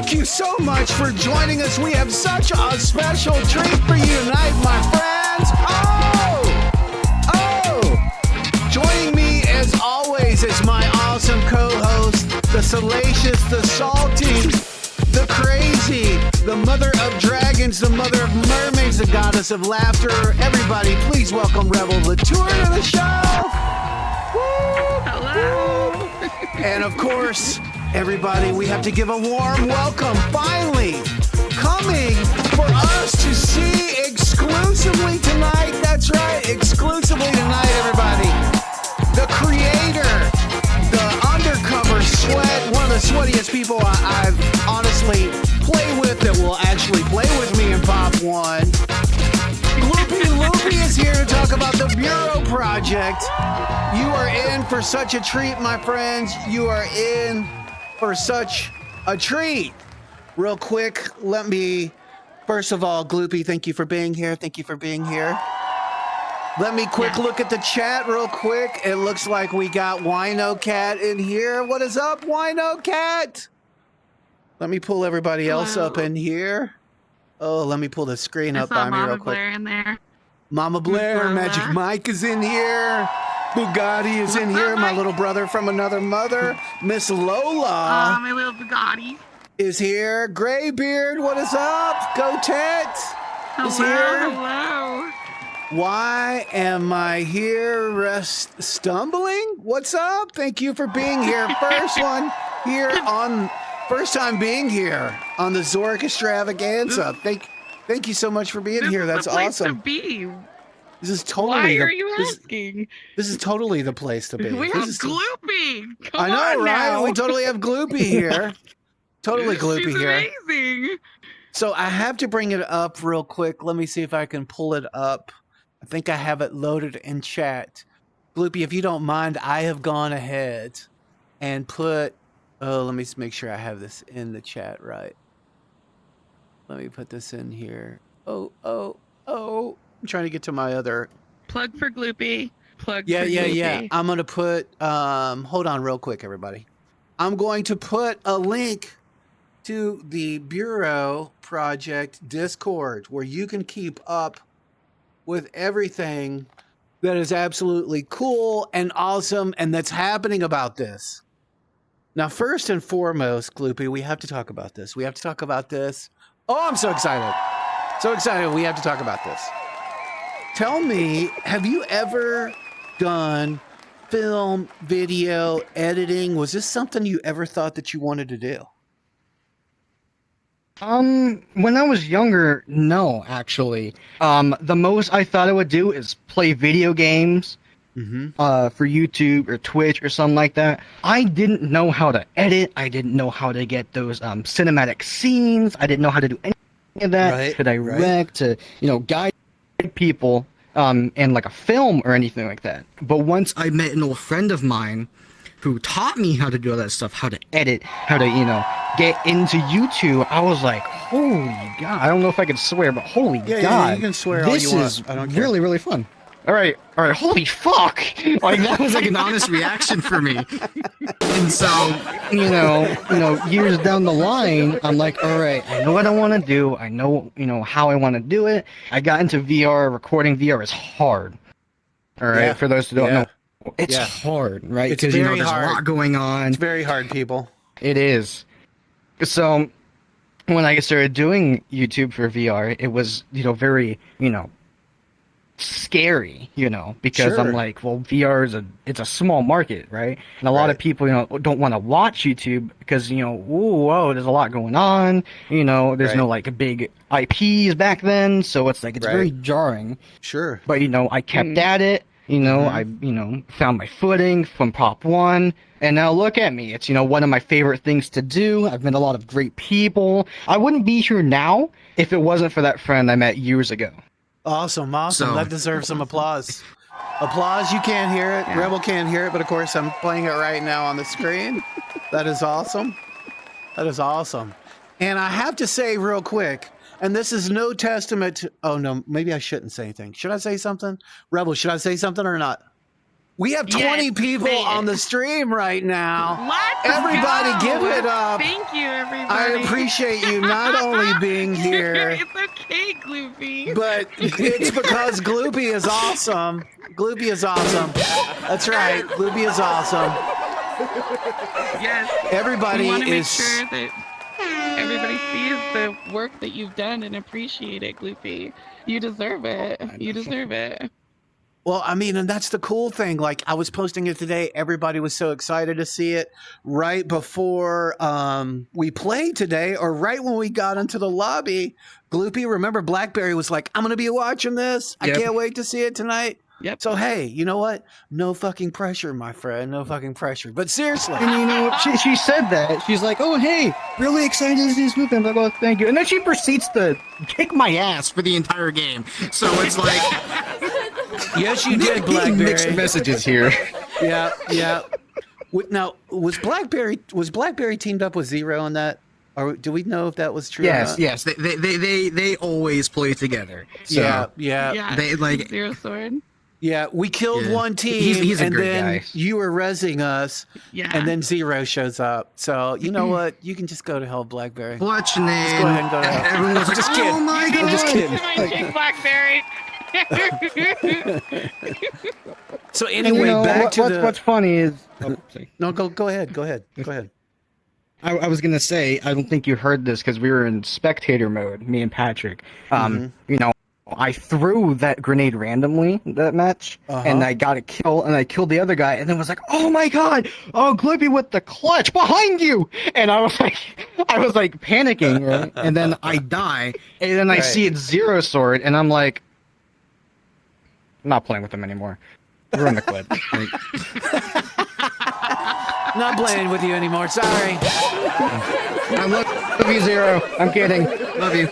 Thank you so much for joining us. We have such a special treat for you tonight, my friends. Joining me as always is my awesome co-host, the salacious, the salty, the crazy, the mother of dragons, the mother of mermaids, the goddess of laughter. Everybody, please welcome Rebel Latour to the show. Hello. And of course, everybody, we have to give a warm welcome, finally, coming for us to see exclusively tonight. That's right, exclusively tonight, everybody. The creator, the undercover sweat, one of the sweatiest people I've honestly played with that will actually play with me in Pop 1. GloopyLoopy is here to talk about the Bureau Project. You are in for such a treat, my friends. You are in for such a treat. Real quick, let me, first of all, Gloopy, thank you for being here. Thank you for being here. Let me look at the chat real quick. It looks like we got Wino Cat in here. What is up, Wino Cat? Let me pull everybody else up in here. Oh, let me pull the screen up by me real quick. Blair in there. Mama Blair, Magic Mike is in here. Bugatti is in here. My little brother from another mother. Miss Lola. My little Bugatti. Is here. Graybeard, what is up? Go Tet is here. Hello. Why am I here stumbling? What's up? Thank you for being here. First time being here on the Zork Extravaganza. Thank you so much for being here. That's awesome. This is totally. Why are you asking? This is totally the place to be. We have Gloopy. I know, right? Now. We totally have Gloopy here. Totally Gloopy She's here. Amazing. So I have to bring it up real quick. Let me see if I can pull it up. I think I have it loaded in chat. Gloopy, if you don't mind, I have gone ahead and put. Oh, let me make sure I have this in the chat right. Let me put this in here. Oh. I'm trying to get to my other. Plug for Gloopy. Plug Yeah. for Gloopy. I'm going to put, hold on real quick, everybody. I'm going to put a link to the Bureau Project Discord where you can keep up with everything that is absolutely cool and awesome and that's happening about this. Now, first and foremost, Gloopy, we have to talk about this. Oh, I'm so excited. So excited. We have to talk about this. Tell me, have you ever done film, video, editing? Was this something you ever thought that you wanted to do? When I was younger, no, actually. The most I thought I would do is play video games, for YouTube or Twitch or something like that. I didn't know how to edit. I didn't know how to get those, cinematic scenes. I didn't know how to do any of that. To direct, to, guide people, in like a film or anything like that. But once I met an old friend of mine who taught me how to do all that stuff, how to edit, how to, get into YouTube, I was like, holy God. I don't know if I can swear, but holy God. Yeah, you can swear all you want. This is really, really fun. All right, holy fuck. Like, that was like an honest reaction for me. And so, years down the line, I'm like, all right, I know what I want to do. I know, how I want to do it. I got into VR. Recording VR is hard. All right, for those who don't know. It's hard, right? It's very there's hard. A lot going on. It's very hard, people. It is. So, when I started doing YouTube for VR, it was, very, scary, because I'm like, well, VR it's a small market, right? And a lot of people, don't want to watch YouTube because, whoa, there's a lot going on. There's no like big IPs back then, so it's like it's very jarring. Sure. But I kept at it. I found my footing from Pop 1, and now look at me. It's one of my favorite things to do. I've met a lot of great people. I wouldn't be here now if it wasn't for that friend I met years ago. Awesome. That deserves some applause. Applause, you can't hear it. Yeah. Rebel can't hear it, but of course I'm playing it right now on the screen. That is awesome. And I have to say real quick, and this is no testament to, oh no, maybe I shouldn't say anything. Should I say something? Rebel, should I say something or not? We have 20 Yes, people say it. on the stream right now. Let's Everybody go. give it up. Thank you, everybody. I appreciate you not only being here, It's okay, Gloopy. but it's because Gloopy is awesome. Gloopy is awesome. That's right. Gloopy is awesome. Yes. Everybody we want to make is. sure that everybody sees the work that you've done and appreciate it, Gloopy. You deserve it. You deserve it. Well, I mean, and that's the cool thing. Like, I was posting it today. Everybody was so excited to see it right before we played today, or right when we got into the lobby. Gloopy, remember, BlackBerry was like, I'm going to be watching this. I can't wait to see it tonight. Yep. So, hey, you know what? No fucking pressure, my friend. No fucking pressure. But seriously. And you know, she said that. She's like, oh, hey, really excited to see this movie. I'm like, oh, thank you. And then she proceeds to kick my ass for the entire game. So it's like... Yes, you did, getting BlackBerry. mixed messages here. Yeah, yeah. Now, was BlackBerry teamed up with Zero on that? Or do we know if that was true? Yes, yes. They always play together. So Yeah. they like Zero Sword. Yeah, we killed one team, He's a and great then guy. you were rezzing us, Yeah. and then Zero shows up. So you know what? You can just go to hell, BlackBerry. What's your name? Just go ahead and go to hell. Everyone was like, Just oh kidding. my god. I'm just kidding. My chick Blackberry. So And anyway, you know, back to what's funny is... Oh, sorry. No, go ahead. Go ahead. I was gonna say, I don't think you heard this because we were in spectator mode, me and Patrick. You know, I threw that grenade randomly that match, and I got a kill, and I killed the other guy, and then was like, "Oh my god! Oh, Gloopy with the clutch behind you!" And I was like panicking, right? And then I die, and then I see it's Zero Sword, and I'm like, I'm not playing with him anymore. Run the clip. Like, Not playing with you anymore. Sorry. I love you, Zero. I'm kidding. Love you.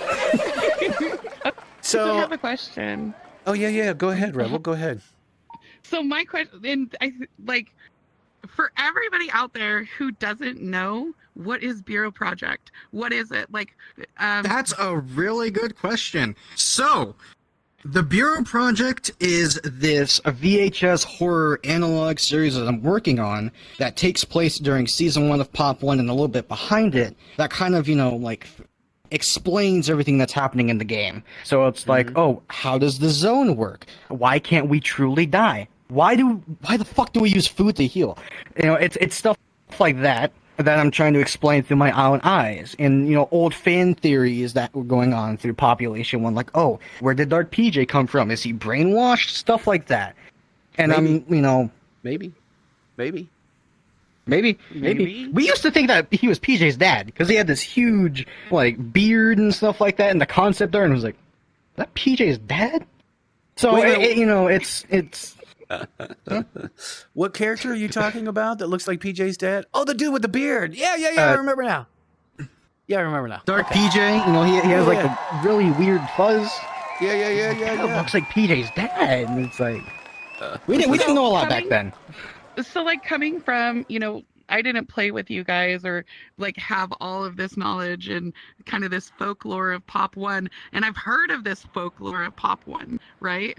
So I So, have a question. oh yeah. Go ahead, Rebel. Go ahead. So my question, and like, for everybody out there who doesn't know, what is Bureau Project? What is it? Like, That's a really good question. So, the Bureau Project is this VHS horror analog series that I'm working on that takes place during season 1 of Pop 1 and a little bit behind it that kind of, you know, like explains everything that's happening in the game. So it's like, oh, how does the zone work? Why can't we truly die? Why the fuck do we use food to heal? You know, it's stuff like that I'm trying to explain through my own eyes. And, you know, old fan theories that were going on through Population 1, like, oh, where did Dark PJ come from? Is he brainwashed? Stuff like that. And Maybe. I'm, you know... Maybe. Maybe. We used to think that he was PJ's dad, because he had this huge, like, beard and stuff like that, and the concept art, and was like, is that PJ's dad? So, Wait. you know, it's... What character are you talking about that looks like PJ's dad? Oh, the dude with the beard. Yeah. I remember now. Dark PJ, you know, he has, like, a really weird fuzz. Yeah. It looks like PJ's dad, and it's like... We didn't know a lot back then. so like coming from, you know, I didn't play with you guys or like have all of this knowledge and kind of this folklore of Pop 1, and I've heard of this folklore of Pop 1, right?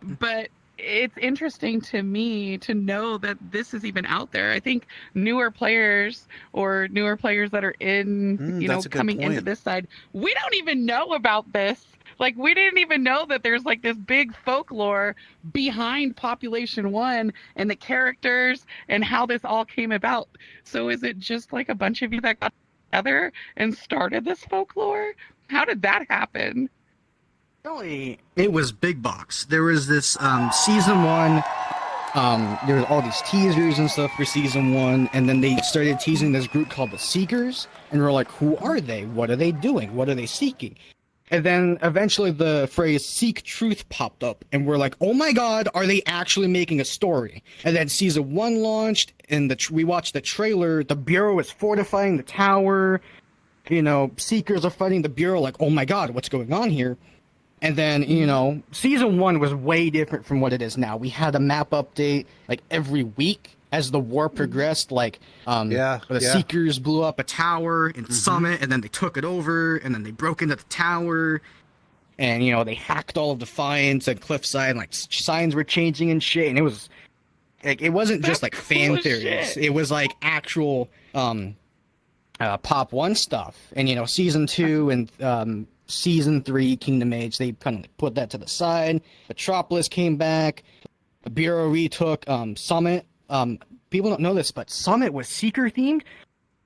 But it's interesting to me to know that this is even out there. I think newer players that are in, you know, that's a good coming point. into this side, we don't even know about this. Like, we didn't even know that there's like this big folklore behind Population 1 and the characters and how this all came about. So is it just like a bunch of you that got together and started this folklore? How did that happen? Really, it was big box. There was this season 1. There was all these teasers and stuff for season 1, and then they started teasing this group called the Seekers, and we're like, who are they? What are they doing? What are they seeking? And then eventually the phrase "seek truth" popped up, and we're like, oh my god, are they actually making a story? And then season 1 launched, and we watched the trailer. The Bureau is fortifying the tower. You know, Seekers are fighting the Bureau. Like, oh my god, what's going on here? And then, you know, season 1 was way different from what it is now. We had a map update like every week as the war progressed. Like, the Seekers blew up a tower in Summit, and then they took it over, and then they broke into the tower, and, you know, they hacked all of Defiance and Cliffside, and like signs were changing and shit, and it was Like, it wasn't just like fan Cool as theories. shit. It was like actual Pop 1 stuff. And season 2 and season 3 Kingdom Age, they kind of put that to the side. Metropolis came back. The Bureau retook Summit. People don't know this, but Summit was Seeker themed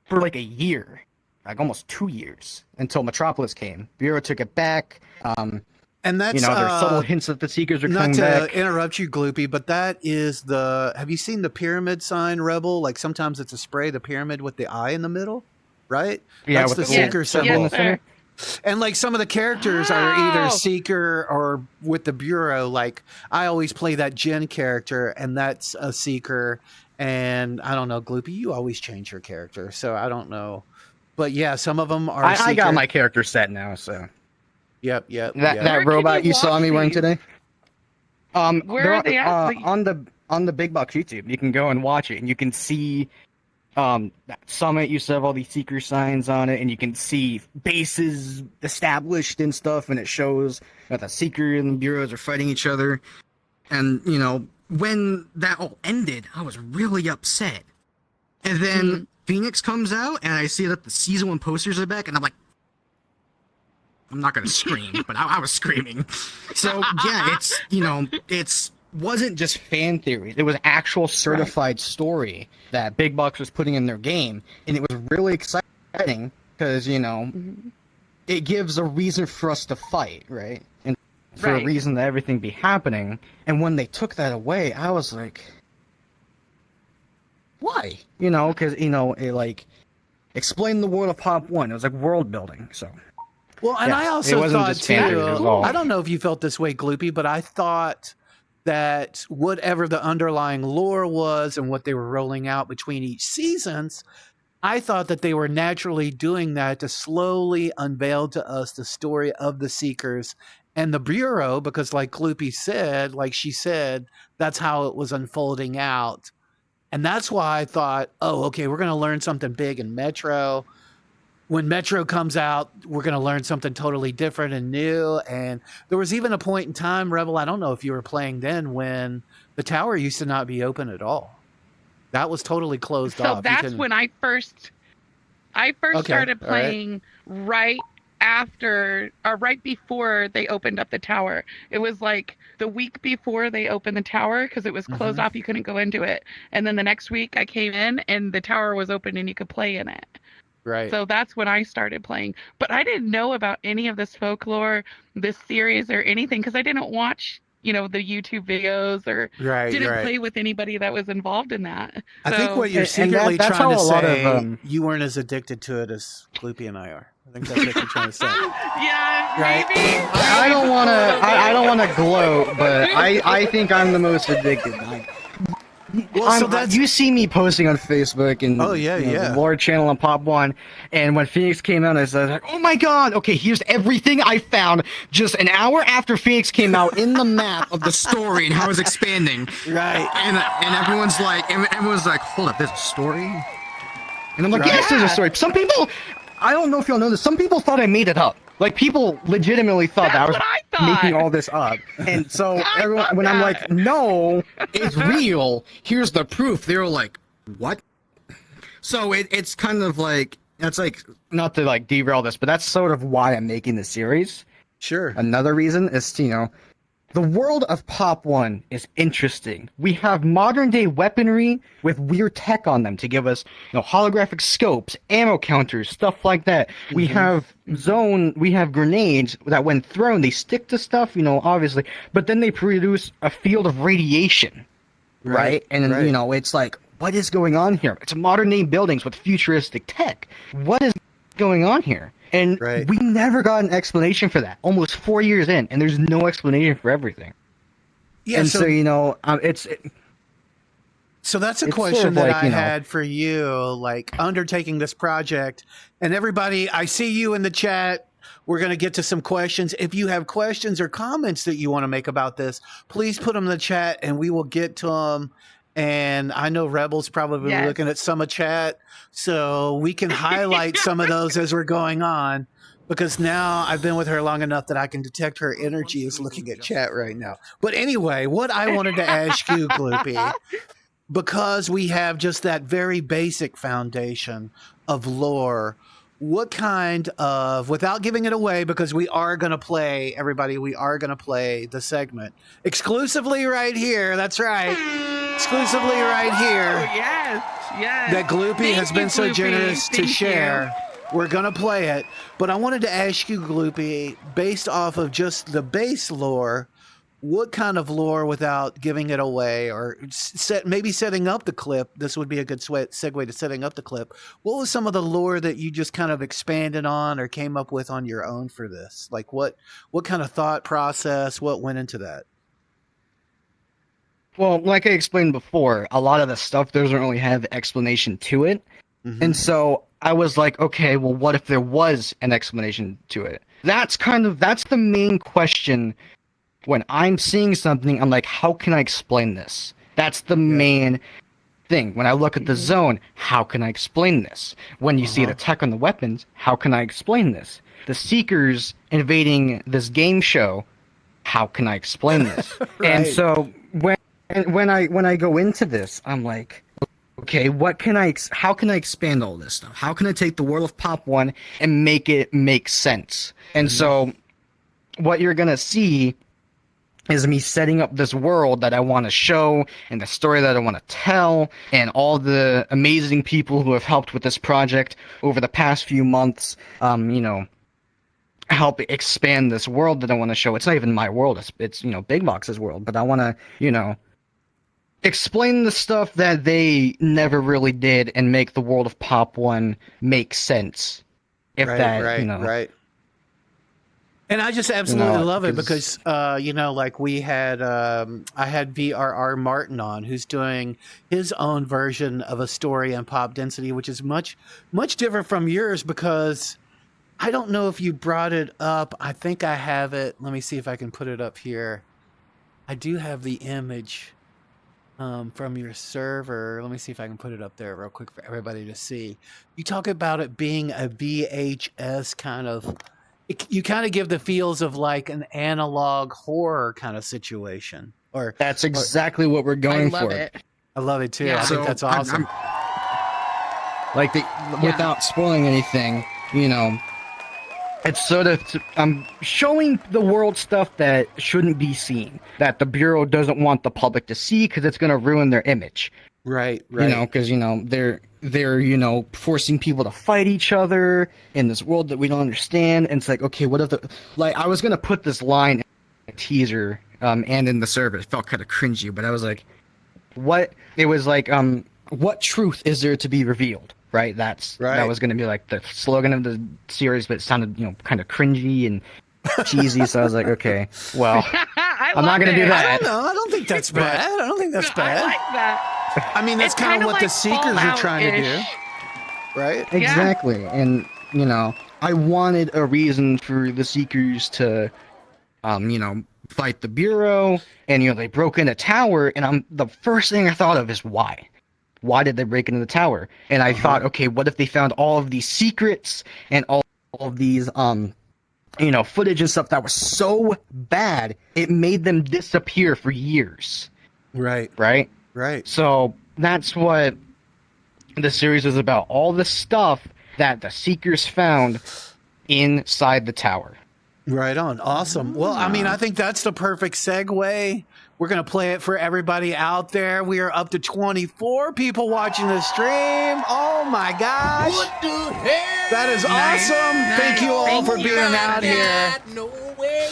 for like a year, like almost 2 years, until Metropolis came. Bureau took it back. And that's there's subtle hints that the Seekers are not coming to back. interrupt you, Gloopy, but that is the. Have you seen the pyramid sign, Rebel? Like sometimes it's a spray, the pyramid with the eye in the middle, right? Yeah, that's with the the Seeker symbol symbol. in the center. And like some of the characters are either Oh. Seeker or with the Bureau. Like I always play that Jin character, and that's a Seeker. And I don't know, Gloopy, you always change your character, so I don't know. But yeah, some of them are. I got my character set now, so. Yep. That Where that can robot you you saw watch me wearing these? today. Where they're are they at? on the Big Box YouTube. You can go and watch it, and you can see that Summit used to have all these Seeker signs on it, and you can see bases established and stuff, and it shows that the Seeker and the Bureaus are fighting each other. And when that all ended, I was really upset. And then Phoenix comes out, and I see that the season 1 posters are back, and I'm like, I'm not gonna scream, but I was screaming. So yeah, it's wasn't just fan theories. It was actual certified story that Big Box was putting in their game, and it was really exciting because it gives a reason for us to fight, right? And for a reason that everything be happening. And when they took that away, I was like, why? Because it like explained the world of Pop 1. It was like world building. So. Well, and Yeah, I it also wasn't thought just fan theories, it was too. all- I don't know if you felt this way, Gloopy, but I thought that whatever the underlying lore was and what they were rolling out between each seasons, I thought that they were naturally doing that to slowly unveil to us the story of the Seekers and the Bureau, because like Gloopy said, like she said, that's how it was unfolding out. And that's why I thought, oh, okay, we're going to learn something big in Metro. When Metro comes out, we're going to learn something totally different and new. And there was even a point in time, Rebel, I don't know if you were playing then, when the tower used to not be open at all. That was totally closed off. So that's when I first Okay, started all right. playing right after or right before they opened up the tower. It was like the week before they opened the tower because it was closed off. You couldn't go into it. And then the next week I came in and the tower was open and you could play in it. Right. So that's when I started playing. But I didn't know about any of this folklore, this series, or anything because I didn't watch, the YouTube videos or didn't play with anybody that was involved in that. I think what you're And secretly that's trying to how a lot of, say, you weren't as addicted to it as Gloopy and I are. I think that's what you're trying to say. Yeah, Right. maybe. I don't want to gloat, but I think I'm the most addicted. Well, so that's You see me posting on Facebook and the Lord channel on Pop 1, and when Phoenix came out, I was like, oh my god, okay, here's everything I found just an hour after Phoenix came out in the map of the story and how it's expanding. right. And everyone's like, hold up, there's a story? And I'm like, Right. yes, there's a story. Some people, I don't know if y'all know this, some people thought I made it up. Like, people legitimately thought that I was That's what I thought. making all this up. And so everyone, when I'm like, no, it's real, here's the proof, they were like, what? So it's kind of like, that's like, not to like derail this, but that's sort of why I'm making the series. Sure. Another reason is, the world of Pop 1 is interesting. We have modern day weaponry with weird tech on them to give us, holographic scopes, ammo counters, stuff like that. We have we have grenades that when thrown, they stick to stuff, obviously, but then they produce a field of radiation, right? And then, it's like, what is going on here? It's modern day buildings with futuristic tech. What is going on here? And we never got an explanation for that. Almost 4 years in, and there's no explanation for everything. Yeah, and so So that's a it's question sort of that like, I had for you, like undertaking this project. And everybody, I see you in the chat. We're going to get to some questions. If you have questions or comments that you want to make about this, please put them in the chat and we will get to them. And I know Rebel's probably looking at some of chat, so we can highlight some of those as we're going on, because now I've been with her long enough that I can detect her energy is looking at chat right now. But anyway, what I wanted to ask you, Gloopy, because we have just that very basic foundation of lore, what kind of, without giving it away, because we are going to play, everybody, we are going to play the segment exclusively right here. That's right. Exclusively right here. Oh, yes, yes. That Gloopy Thank has you, been so Gloopy. generous to Thank share. We're going to play it. But I wanted to ask you, Gloopy, based off of just the base lore, what kind of lore, without giving it away, or maybe setting up the clip, this would be a good segue to setting up the clip. What was some of the lore that you just kind of expanded on or came up with on your own for this? Like what kind of thought process, what went into that? Well, like I explained before, a lot of the stuff doesn't really have explanation to it. Mm-hmm. And so I was like, okay, well, what if there was an explanation to it? That's the main question. When I'm seeing something, I'm like, how can I explain this? That's the main thing. When I look at the zone, how can I explain this? When you see the tech on the weapons, how can I explain this? The Seekers invading this game show, how can I explain this? Right. And so when I go into this, I'm like, okay, how can I expand all this stuff? How can I take the world of Pop 1 and make it make sense? And so what you're going to see is me setting up this world that I want to show and the story that I want to tell and all the amazing people who have helped with this project over the past few months, help expand this world that I want to show. It's not even my world. It's Big Box's world, but I want to, explain the stuff that they never really did and make the world of Pop 1 make sense. Right. And I just absolutely love it because, like we had, I had VRR Martin on, who's doing his own version of a story in Pop Density, which is much, much different from yours because I don't know if you brought it up. I think I have it. Let me see if I can put it up here. I do have the image from your server. Let me see if I can put it up there real quick for everybody to see. You talk about it being a VHS kind of... You kind of give the feels of like an analog horror kind of situation. Or that's exactly what we're going for. I love it too. Yeah. I think that's awesome. Without spoiling anything, it's sort of I'm showing the world stuff that shouldn't be seen, that the Bureau doesn't want the public to see because it's going to ruin their image. Right. Because they're forcing people to fight each other in this world that we don't understand. And it's like, okay, what if I was gonna put this line in a teaser, and in the server, it felt kind of cringy, but I was like, what truth is there to be revealed? Right. That was gonna be like the slogan of the series, but it sounded kind of cringy and cheesy. So I was like, okay, well, I'm not gonna do that. I don't know. I don't think that's bad. I don't think that's bad. I like that. I mean, that's kind of what like the Seekers are trying to do, right? Exactly. And, I wanted a reason for the Seekers to, fight the Bureau. And, they broke in a tower. And the first thing I thought of is why? Why did they break into the tower? And I thought, okay, what if they found all of these secrets and all of these, footage and stuff that was so bad, it made them disappear for years. Right. So that's what the series is about. All the stuff that the Seekers found inside the tower. Right on. Awesome. Well, I mean, I think that's the perfect segue. We're going to play it for everybody out there. We are up to 24 people watching the stream. Oh my gosh. What the hell? That is awesome. Thank you all for being out here. No way,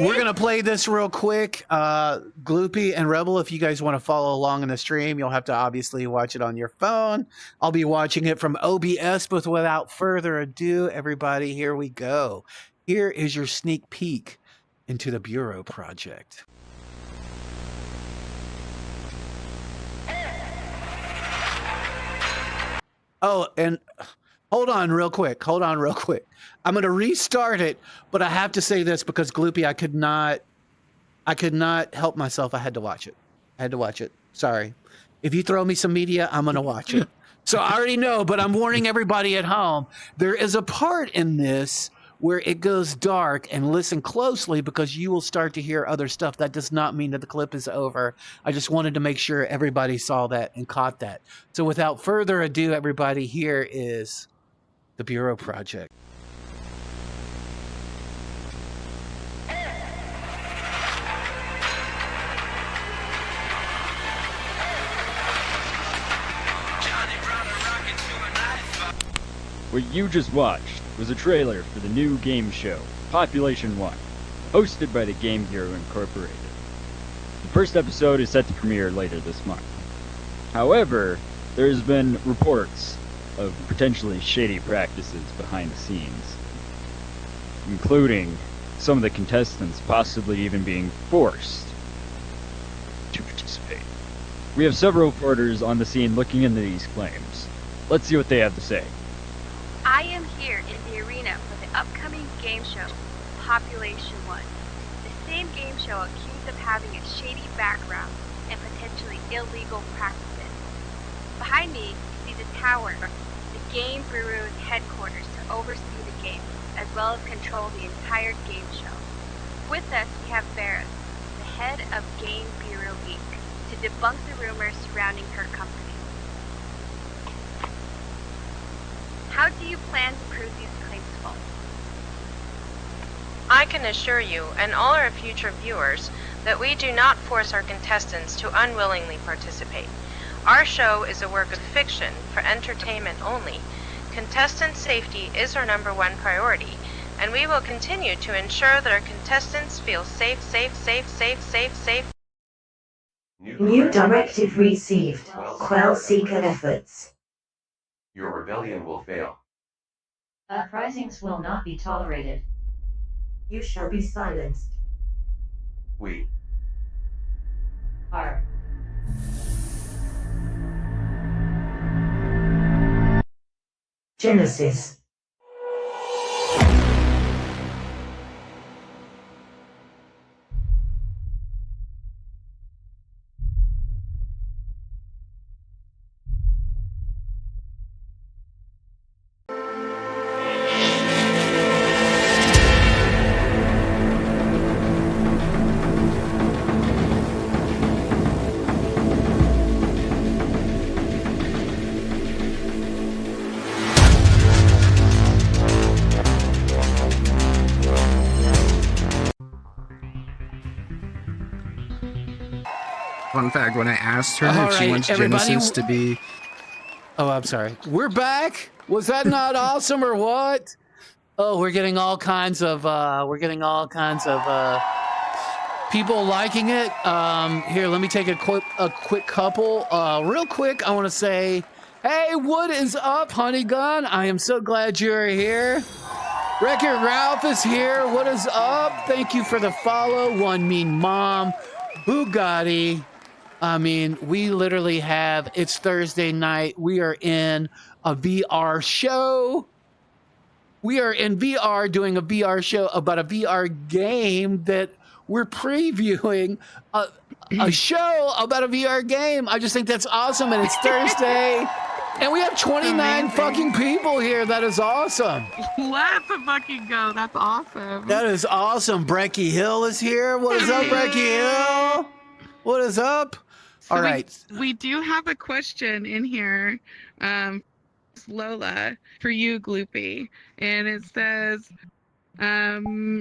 We're going to play this real quick. Gloopy and Rebel, if you guys want to follow along in the stream, you'll have to obviously watch it on your phone. I'll be watching it from OBS, but without further ado, everybody, here we go. Here is your sneak peek into the Bureau project. Oh, and hold on real quick. I'm going to restart it, but I have to say this because Gloopy, I could not help myself. I had to watch it. Sorry. If you throw me some media, I'm going to watch it. So I already know, but I'm warning everybody at home. There is a part in this where it goes dark, and listen closely because you will start to hear other stuff. That does not mean that the clip is over. I just wanted to make sure everybody saw that and caught that. So without further ado, everybody, here is the Bureau Project. What you just watched was a trailer for the new game show, Population 1, hosted by the Game Bureau Incorporated. The first episode is set to premiere later this month. However, there's been reports of potentially shady practices behind the scenes, including some of the contestants possibly even being forced to participate. We have several reporters on the scene looking into these claims. Let's see what they have to say. I am here in the arena for the upcoming game show, Population 1. The same game show accused of having a shady background and potentially illegal practices. Behind me, you see the tower, the Game Bureau's headquarters to oversee the game, as well as control the entire game show. With us, we have Barra, the head of Game Bureau Inc., to debunk the rumors surrounding her company. How do you plan to prove these claims false? I can assure you, and all our future viewers, that we do not force our contestants to unwillingly participate. Our show is a work of fiction for entertainment only. Contestant safety is our #1 priority, and we will continue to ensure that our contestants feel safe. New directive received. Quell seeker efforts. Your rebellion will fail. Uprisings will not be tolerated. You shall be silenced. We are Genesis. Fun fact, when I asked her All if she right, wants everybody- Genesis to be... Oh, I'm sorry. We're back. Was that not awesome or what? Oh, we're getting all kinds of people liking it. Here, let me take a quick couple. Real quick, I want to say, hey, what is up, Honey Gun? I am so glad you're here. Wreck-It Ralph is here. What is up? Thank you for the follow. One Mean Mom, Bugatti. I mean, we literally have, it's Thursday night. We are in a VR show. We are in VR doing a VR show about a VR game that we're previewing a show about a VR game. I just think that's awesome. And it's Thursday. And we have 29 fucking people here. That is awesome. Let's fucking go. That's awesome. That is awesome. Brecky Hill is here. What is up, Brecky Hill? What is up? So All right. We do have a question in here, Lola, for you, Gloopy. And it says,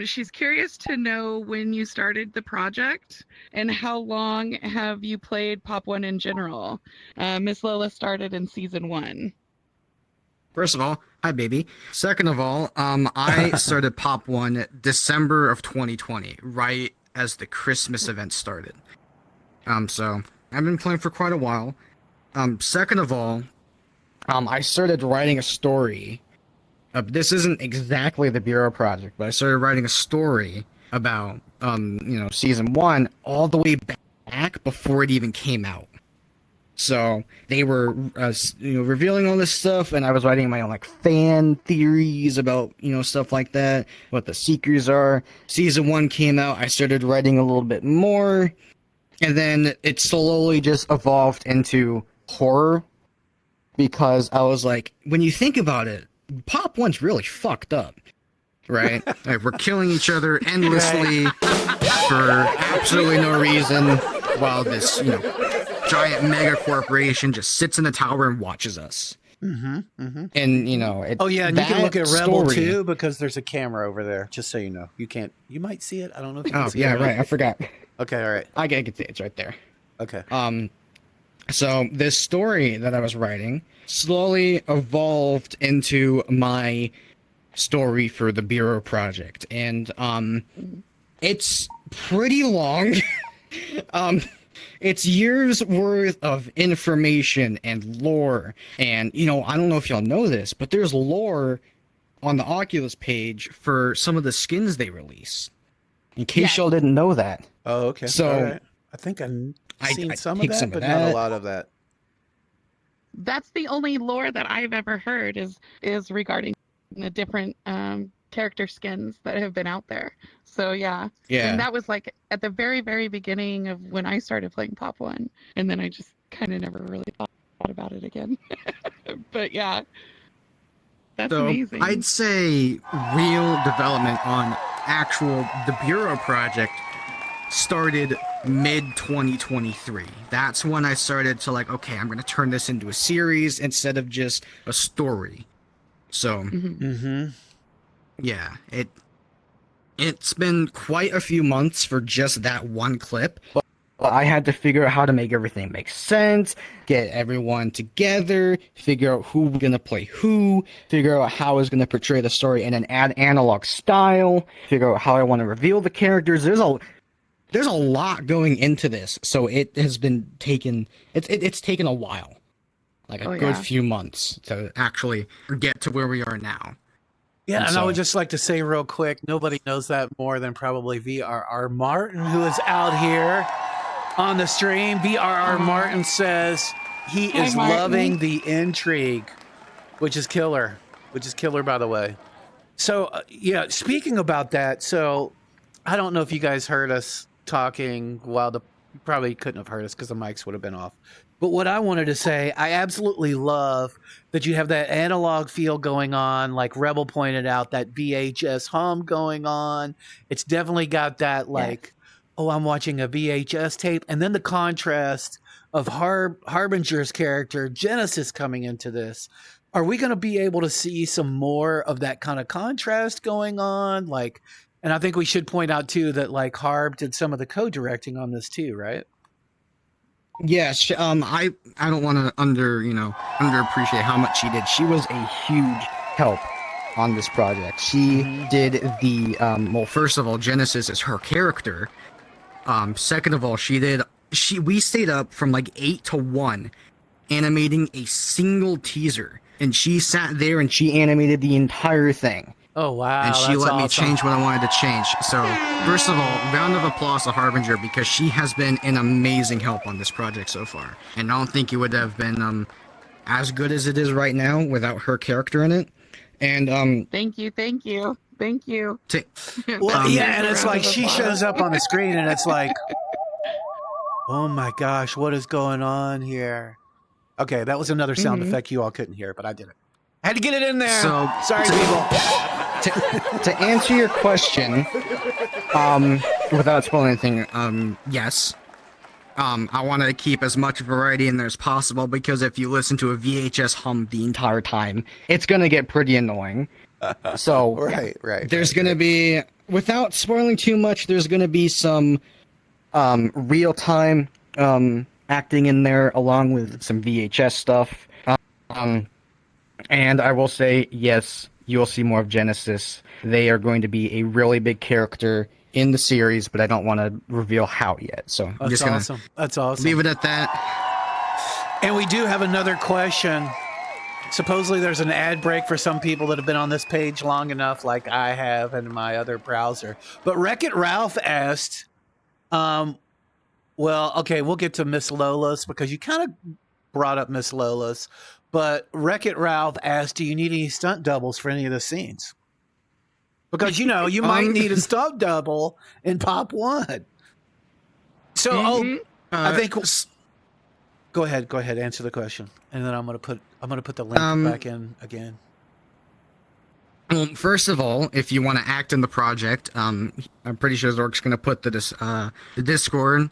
she's curious to know when you started the project and how long have you played Pop 1 in general. Miss Lola started in season 1. First of all, hi, baby. Second of all, I started Pop 1 December of 2020, right as the Christmas event started. So I've been playing for quite a while. Second of all, I started writing a story. This isn't exactly the Bureau project, but I started writing a story about, season 1 all the way back before it even came out. So they were, revealing all this stuff, and I was writing my own fan theories about, stuff like that, what the Seekers are. Season 1 came out, I started writing a little bit more, and then it slowly just evolved into horror, because I was like, when you think about it, Pop 1's really fucked up. right? Like, we're killing each other endlessly for absolutely no reason, while this, giant mega corporation just sits in the tower and watches us. And and you can look at Rebel too, because there's a camera over there. Just so you know, you might see it. I don't know if you can see it. Right. I forgot. Okay, all right. I can see it's right there. Okay. So this story that I was writing slowly evolved into my story for the Bureau project, and it's pretty long. It's years worth of information and lore, and I don't know if y'all know this, but there's lore on the Oculus page for some of the skins they release. In case y'all didn't know that. Oh, okay. So all right. I think I've seen some of that, but not a lot of that. That's the only lore that I've ever heard is regarding the different character skins that have been out there. So yeah. And that was like at the very, very beginning of when I started playing Pop 1, and then I just kind of never really thought about it again. But yeah, that's amazing. I'd say real development on the Bureau project started mid 2023. That's when I started to okay, I'm going to turn this into a series instead of just a story. So yeah, it's been quite a few months for just that one clip. But I had to figure out how to make everything make sense, get everyone together, figure out who was going to play who, figure out how I was going to portray the story in an analog style, figure out how I want to reveal the characters. There's a lot going into this, so it has been taken a while. Good few months to actually get to where we are now. Yeah, and I would just like to say real quick, nobody knows that more than probably VRR Martin, who is out here on the stream. VRR Martin says he is loving the intrigue, which is killer. By the way. So yeah, speaking about that, so I don't know if you guys heard us talking while you probably couldn't have heard us because the mics would have been off. But what I wanted to say, I absolutely love that you have that analog feel going on, like Rebel pointed out, that VHS hum going on. It's definitely got that I'm watching a VHS tape. And then the contrast of Harbinger's character, Genesis, coming into this. Are we going to be able to see some more of that kind of contrast going on? And I think we should point out too that Harb did some of the co-directing on this too, right? Yes, I don't want to underappreciate how much she did. She was a huge help on this project. She did the first of all, Genesis is her character. Second of all, we stayed up from 8 to 1 animating a single teaser, and she sat there and she animated the entire thing. Oh, wow. And she let me change what I wanted to change. So, first of all, round of applause to Harbinger, because she has been an amazing help on this project so far. And I don't think it would have been as good as it is right now without her character in it. And Thank you. Well, yeah, and it's like she shows up on the screen and it's like, oh my gosh, what is going on here? Okay, that was another sound effect you all couldn't hear, but I did it. I had to get it in there. So, sorry, people. To answer your question, without spoiling anything, yes. I want to keep as much variety in there as possible, because if you listen to a VHS hum the entire time, it's going to get pretty annoying. So, right. There's going to be, without spoiling too much, there's going to be some real-time acting in there, along with some VHS stuff. And I will say, yes, you'll see more of Genesis. They are going to be a really big character in the series, but I don't want to reveal how yet. So I'm just going to That's awesome. leave it at that. And we do have another question. Supposedly there's an ad break for some people that have been on this page long enough, like I have in my other browser. But Wreck-It Ralph asked, well, okay, we'll get to Miss Lola's because you kind of brought up Miss Lola's. But Wreck-It Ralph asked, do you need any stunt doubles for any of the scenes? Because, you might need a stunt double in Pop 1. So, I think... Go ahead, answer the question. And then I'm going to put the link back in again. Well, first of all, if you want to act in the project, I'm pretty sure Zork's going to put the Discord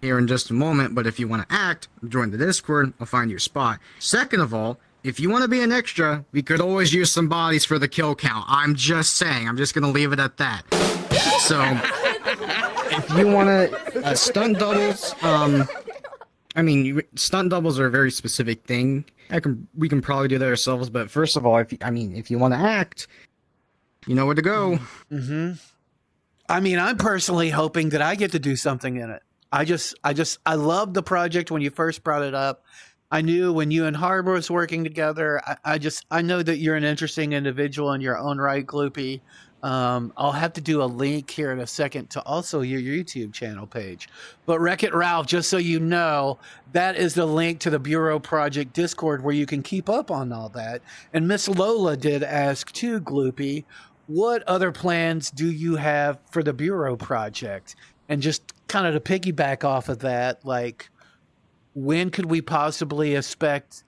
here in just a moment, but if you want to act, join the Discord, I'll find your spot. Second of all, if you want to be an extra, we could always use some bodies for the kill count. I'm just saying, I'm just going to leave it at that. So, if you want to, stunt doubles, stunt doubles are a very specific thing. We can probably do that ourselves, but first of all, if you want to act, you know where to go. Mm-hmm. I mean, I'm personally hoping that I get to do something in it. I love the project when you first brought it up. I knew when you and Harbor was working together. I know that you're an interesting individual in your own right, Gloopy. I'll have to do a link here in a second to also your YouTube channel page. But Wreck-It Ralph, just so you know, that is the link to the Bureau Project Discord where you can keep up on all that. And Miss Lola did ask too, Gloopy, what other plans do you have for the Bureau Project? And just kind of to piggyback off of that, like, when could we possibly expect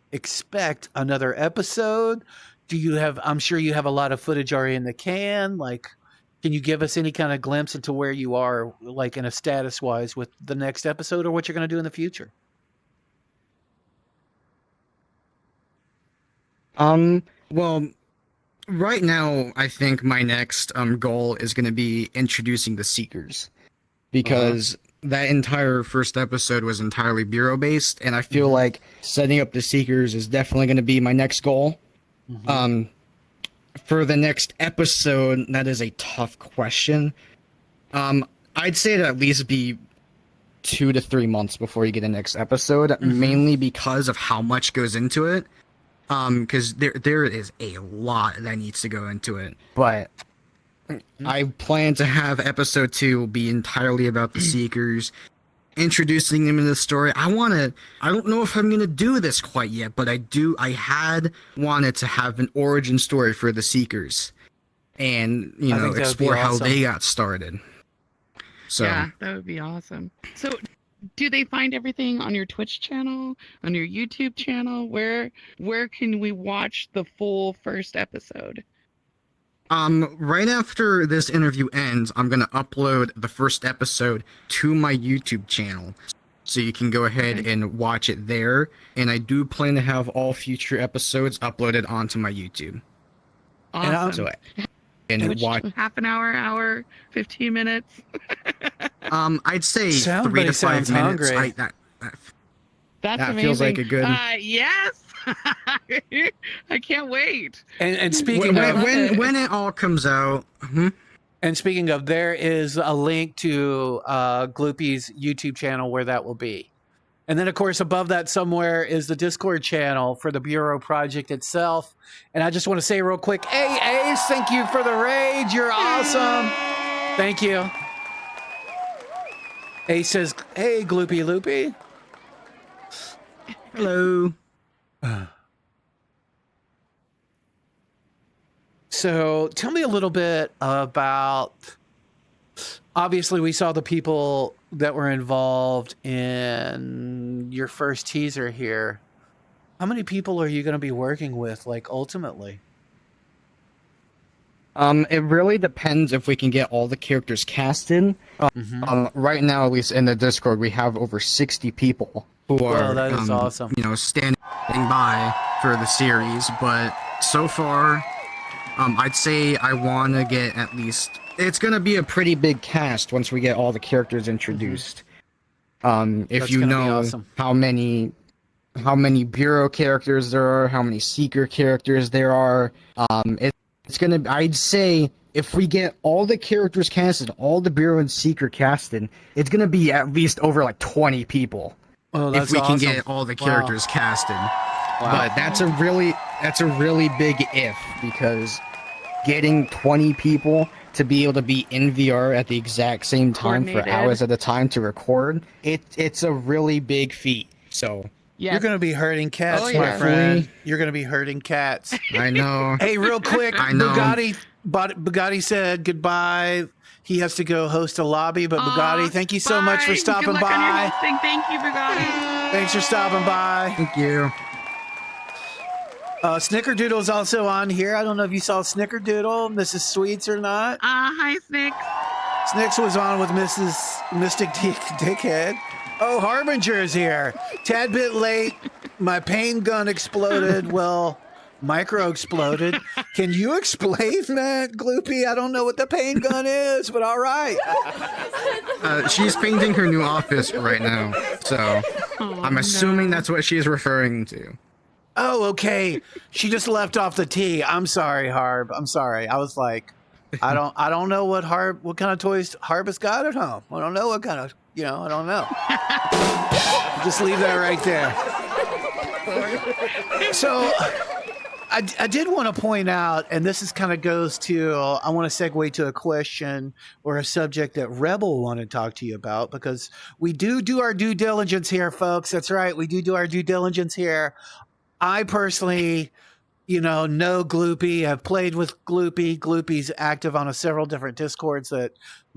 another episode? Do you have, I'm sure you have a lot of footage already in the can. Like, can you give us any kind of glimpse into where you are, like in a status wise with the next episode or what you're going to do in the future? Well, right now, I think my next goal is going to be introducing the Seekers, because that entire first episode was entirely Bureau based, and I feel like setting up the Seekers is definitely going to be my next goal. For the next episode, that is a tough question. I'd say it'd at least be 2 to 3 months before you get a next episode, mainly because of how much goes into it. Because there is a lot that needs to go into it. But I plan to have episode 2 be entirely about the Seekers, introducing them into the story. I don't know if I'm going to do this quite yet, but I had wanted to have an origin story for the Seekers and, explore how they got started. So yeah, that would be awesome. So do they find everything on your Twitch channel, on your YouTube channel? Where can we watch the full first episode? Right after this interview ends, I'm gonna upload the first episode to my YouTube channel, so you can go ahead and watch it there. And I do plan to have all future episodes uploaded onto my YouTube. Awesome. And watch half an hour, 15 minutes. I'd say Somebody 3 to 5 minutes. hungry. That's amazing. Feels like a good. Yes, I can't wait. And speaking of when it all comes out. And speaking of, there is a link to Gloopy's YouTube channel where that will be. And then, of course, above that somewhere is the Discord channel for the Bureau Project itself. And I just want to say real quick, hey, Ace, thank you for the raid. You're awesome. Thank you. Ace says, hey, Gloopy Loopy. Hello. So tell me a little bit about, obviously we saw the people that were involved in your first teaser here. How many people are you going to be working with, like, ultimately? It really depends if we can get all the characters casted. Right now, at least in the Discord, we have over 60 people who are, that is awesome. Standing by for the series. But so far, I'd say I want to get at least. It's going to be a pretty big cast once we get all the characters introduced. If That's you gonna be know awesome. how many Bureau characters there are, how many Seeker characters there are, it's gonna. I'd say if we get all the characters casted, all the Bureau and Seeker casted, it's gonna be at least over like 20 people. Oh, that's if we awesome. can get all the characters casted. Wow. But that's a really big if, because getting 20 people to be able to be in VR at the exact same time for hours at a time to record, it's a really big feat. So Yes. You're going to be hurting cats, my friend. You're going to be hurting cats. I know. Hey, real quick, I know. Bugatti said goodbye. He has to go host a lobby, but Bugatti, thank you so much for stopping Good luck by. on your hosting. Thank you, Bugatti. Thanks for stopping by. Thank you. Snickerdoodle's also on here. I don't know if you saw Snickerdoodle, Mrs. Sweets or not. Hi, Snicks. Snicks was on with Mrs. Mystic Dickhead. Oh, Harbinger is here. Tad bit late. My pain gun exploded. Well, micro exploded. Can you explain that, Gloopy? I don't know what the pain gun is, but all right. She's painting her new office right now, so I'm assuming that's what she's referring to. Oh, okay. She just left off the T. I'm sorry, Harb. I'm sorry. I was like, I don't know what kind of toys Harb has got at home. I don't know what kind of, I don't know. Just leave that right there. So I did want to point out, and this is kind of goes to, I want to segue to a question or a subject that Rebel wanted to talk to you about, because we do our due diligence here, folks. That's right. We do our due diligence here. I personally, know Gloopy. I've played with Gloopy. Gloopy's active on several different Discords that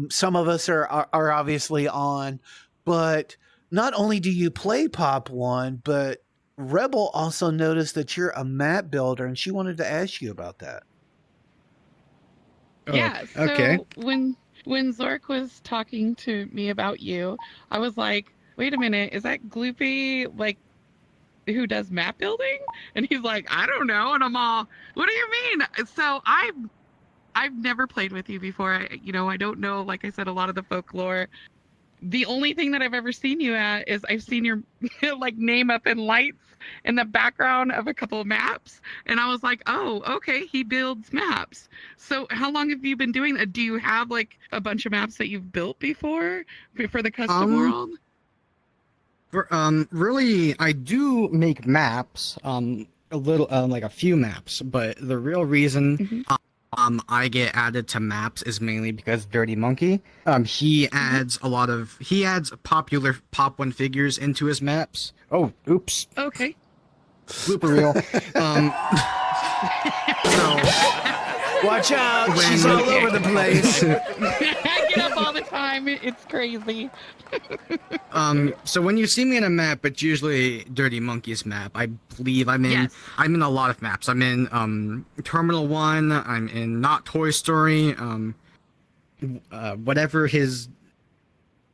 some of us are obviously on. But not only do you play Pop 1, but Rebel also noticed that you're a map builder, and she wanted to ask you about that. Yeah. So okay. when Zork was talking to me about you, I was like, wait a minute, is that Gloopy, like, who does map building? And he's like, I don't know. And I'm all, what do you mean? So I've never played with you before. I don't know, like I said, a lot of the folklore. The only thing that I've ever seen you at is I've seen your like name up in lights in the background of a couple of maps. And I was like, oh, okay, he builds maps. So how long have you been doing that? Do you have like a bunch of maps that you've built before for the custom world? Really, I do make maps, a little, like a few maps, but the real reason, I get added to maps is mainly because Dirty Monkey, he adds popular Pop 1 figures into his maps. Oh, oops. Okay. Blooper reel. So, watch out, she's all over the place. I get up all the time. It's crazy. So when you see me in a map, it's usually Dirty Monkey's map. I believe I'm in. Yes. I'm in a lot of maps. I'm in Terminal 1. I'm in Not Toy Story. Whatever his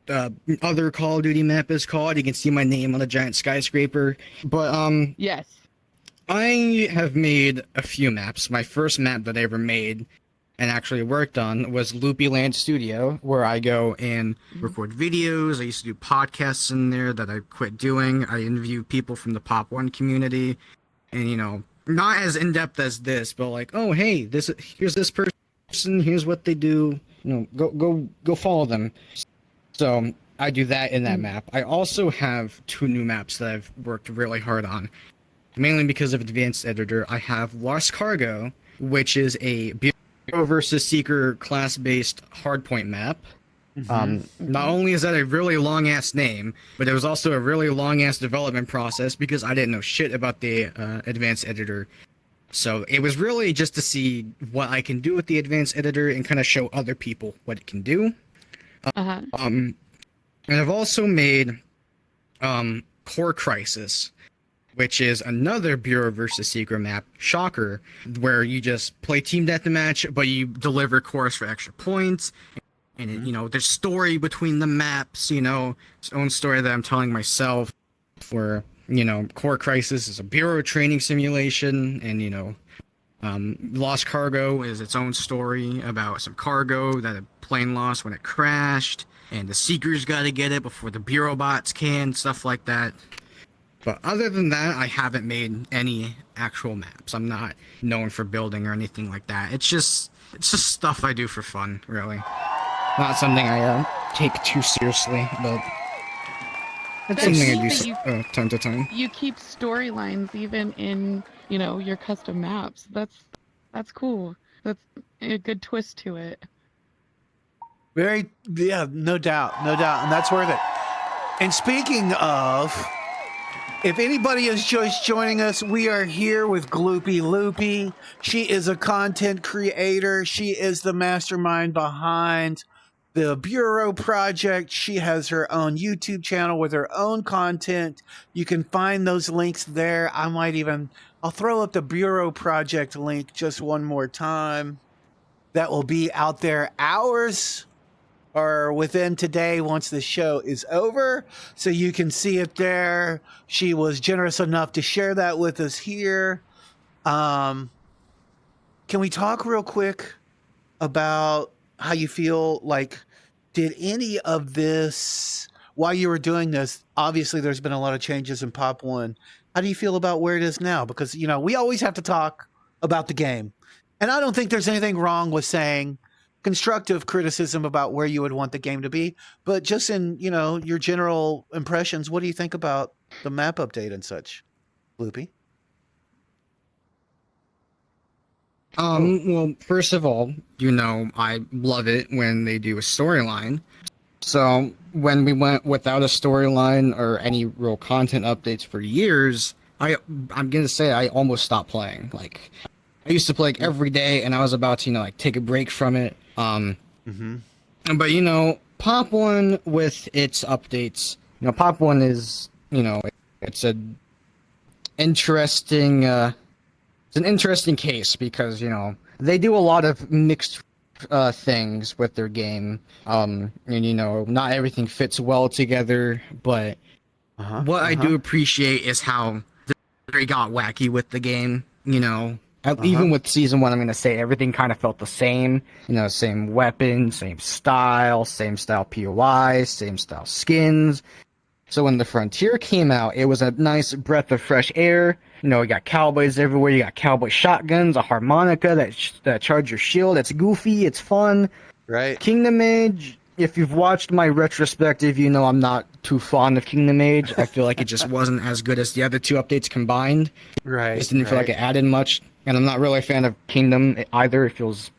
other Call of Duty map is called. You can see my name on a giant skyscraper. But yes, I have made a few maps. My first map that I ever made and actually worked on was Loopy Land Studio, where I go and record videos. I used to do podcasts in there that I quit doing. I interview people from the Pop 1 community, and not as in-depth as this, but like, oh hey, here's this person, here's what they do, go follow them. So I do that in that map. I also have 2 new maps that I've worked really hard on, mainly because of Advanced Editor. I have Lost Cargo, which is a Bureau versus Seeker class-based hardpoint map. Not only is that a really long-ass name, but it was also a really long-ass development process because I didn't know shit about the Advanced Editor. So it was really just to see what I can do with the Advanced Editor and kind of show other people what it can do. And I've also made Core Crisis, which is another Bureau versus Seeker map, shocker, where you just play team deathmatch, but you deliver cores for extra points. And there's story between the maps, its own story that I'm telling myself. Where Core Crisis is a Bureau training simulation, and Lost Cargo is its own story about some cargo that a plane lost when it crashed, and the Seekers got to get it before the Bureau bots can, stuff like that. But other than that, I haven't made any actual maps. I'm not known for building or anything like that. It's just stuff I do for fun, really. Not something I take too seriously, but it's something I do time to time. You keep storylines even in, your custom maps. That's cool. That's a good twist to it. No doubt, and that's worth it. And speaking of, if anybody is just joining us, we are here with GloopyLoopy. She is a content creator. She is the mastermind behind the Bureau project. She has her own YouTube channel with her own content. You can find those links there. I might even I'll throw up the Bureau project link just one more time. That will be out there hours or within today once the show is over. So you can see it there. She was generous enough to share that with us here. Can we talk real quick about how you feel? Like, did any of this, while you were doing this, obviously there's been a lot of changes in Pop 1. How do you feel about where it is now? Because, you know, we always have to talk about the game. And I don't think there's anything wrong with saying constructive criticism about where you would want the game to be. But just in, you know, your general impressions, what do you think about the map update and such, Loopy? Well, first of all, you know, I love it when they do a storyline. So when we went without a storyline or any real content updates for years, I'm gonna say I almost stopped playing. Like, I used to play like every day, and I was about to, you know, like take a break from it. But you know, Pop 1 with its updates, you know, Pop 1 is, you know, it's an interesting case because, you know, they do a lot of mixed things with their game, and you know, not everything fits well together. But what I do appreciate is how they got wacky with the game. You know, even with season 1, I'm gonna say everything kind of felt the same. You know, same weapon, same style POI, same style skins. So when the Frontier came out, it was a nice breath of fresh air. You know, you got cowboys everywhere. You got cowboy shotguns, a harmonica that charge your shield. It's goofy. It's fun. Right. Kingdom Age, if you've watched my retrospective, you know I'm not too fond of Kingdom Age. I feel like it just wasn't as good as the other two updates combined. Right. I just didn't feel like it added much. And I'm not really a fan of Kingdom either. It feels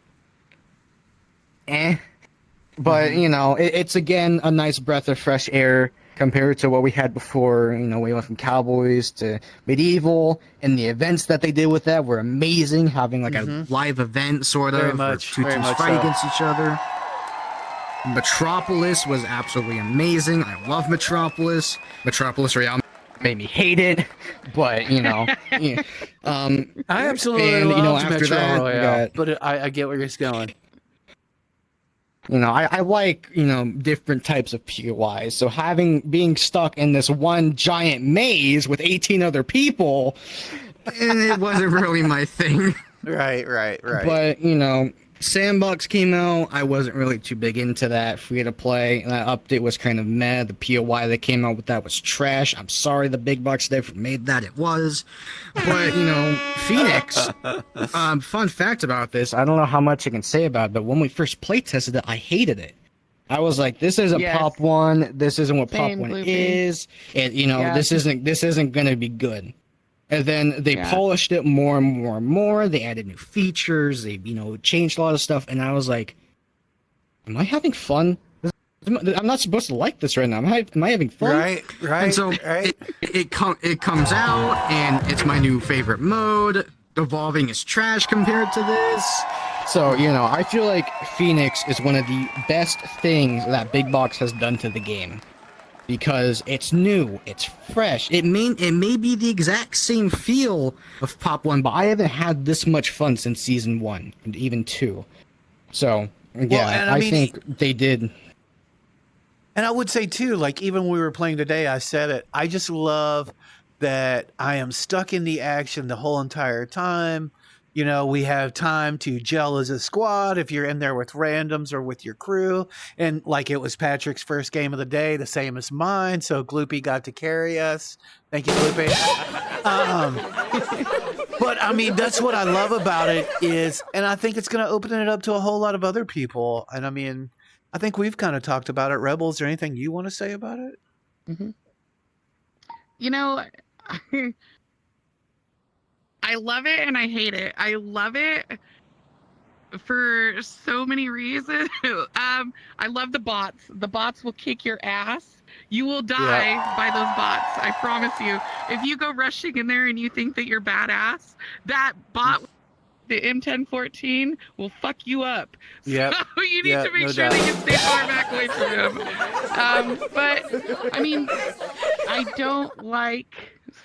But, you know, it's again a nice breath of fresh air compared to what we had before. You know, we went from Cowboys to Medieval, and the events that they did with that were amazing. Having like a live event, sort of, where two teams fight against each other. Metropolis was absolutely amazing. I love Metropolis. Metropolis Real made me hate it, but you know, I absolutely loved Metro Royale, but I get where you're going. You know, I like, you know, different types of POIs. So being stuck in this one giant maze with 18 other people, and it wasn't really my thing. Right. But, you know, Sandbox came out. I wasn't really too big into that. Free to play. That update was kind of meh. The POI that came out with that was trash. I'm sorry the big box dev made that. It was. But, you know, Phoenix, fun fact about this, I don't know how much I can say about it, but when we first play tested it, I hated it. I was like, this isn't Pop 1. This isn't what Pop 1 is. And, you know, this isn't going to be good. And then they polished it more and more and more. They added new features. They, you know, changed a lot of stuff. And I was like, am I having fun? I'm not supposed to like this right now. Am I having fun? Right. And so it comes out, and it's my new favorite mode. Evolving is trash compared to this. So, you know, I feel like Phoenix is one of the best things that Big Box has done to the game. Because it's new, it's fresh. It may be the exact same feel of Pop 1, but I haven't had this much fun since Season 1, and even 2. So, yeah, I think they did. And I would say, too, like, even when we were playing today, I said it, I just love that I am stuck in the action the whole entire time. You know, we have time to gel as a squad if you're in there with randoms or with your crew. And like it was Patrick's first game of the day, the same as mine. So Gloopy got to carry us. Thank you, Gloopy. But I mean, that's what I love about it is, and I think it's going to open it up to a whole lot of other people. And I mean, I think we've kind of talked about it. Rebels, is there anything you want to say about it? You know, I love it and I hate it. I love it for so many reasons. I love the bots. The bots will kick your ass. You will die by those bots. I promise you. If you go rushing in there and you think that you're badass, that bot, the M1014, will fuck you up. Yep. So you need to make sure that you stay far back away from him. But I mean, I don't like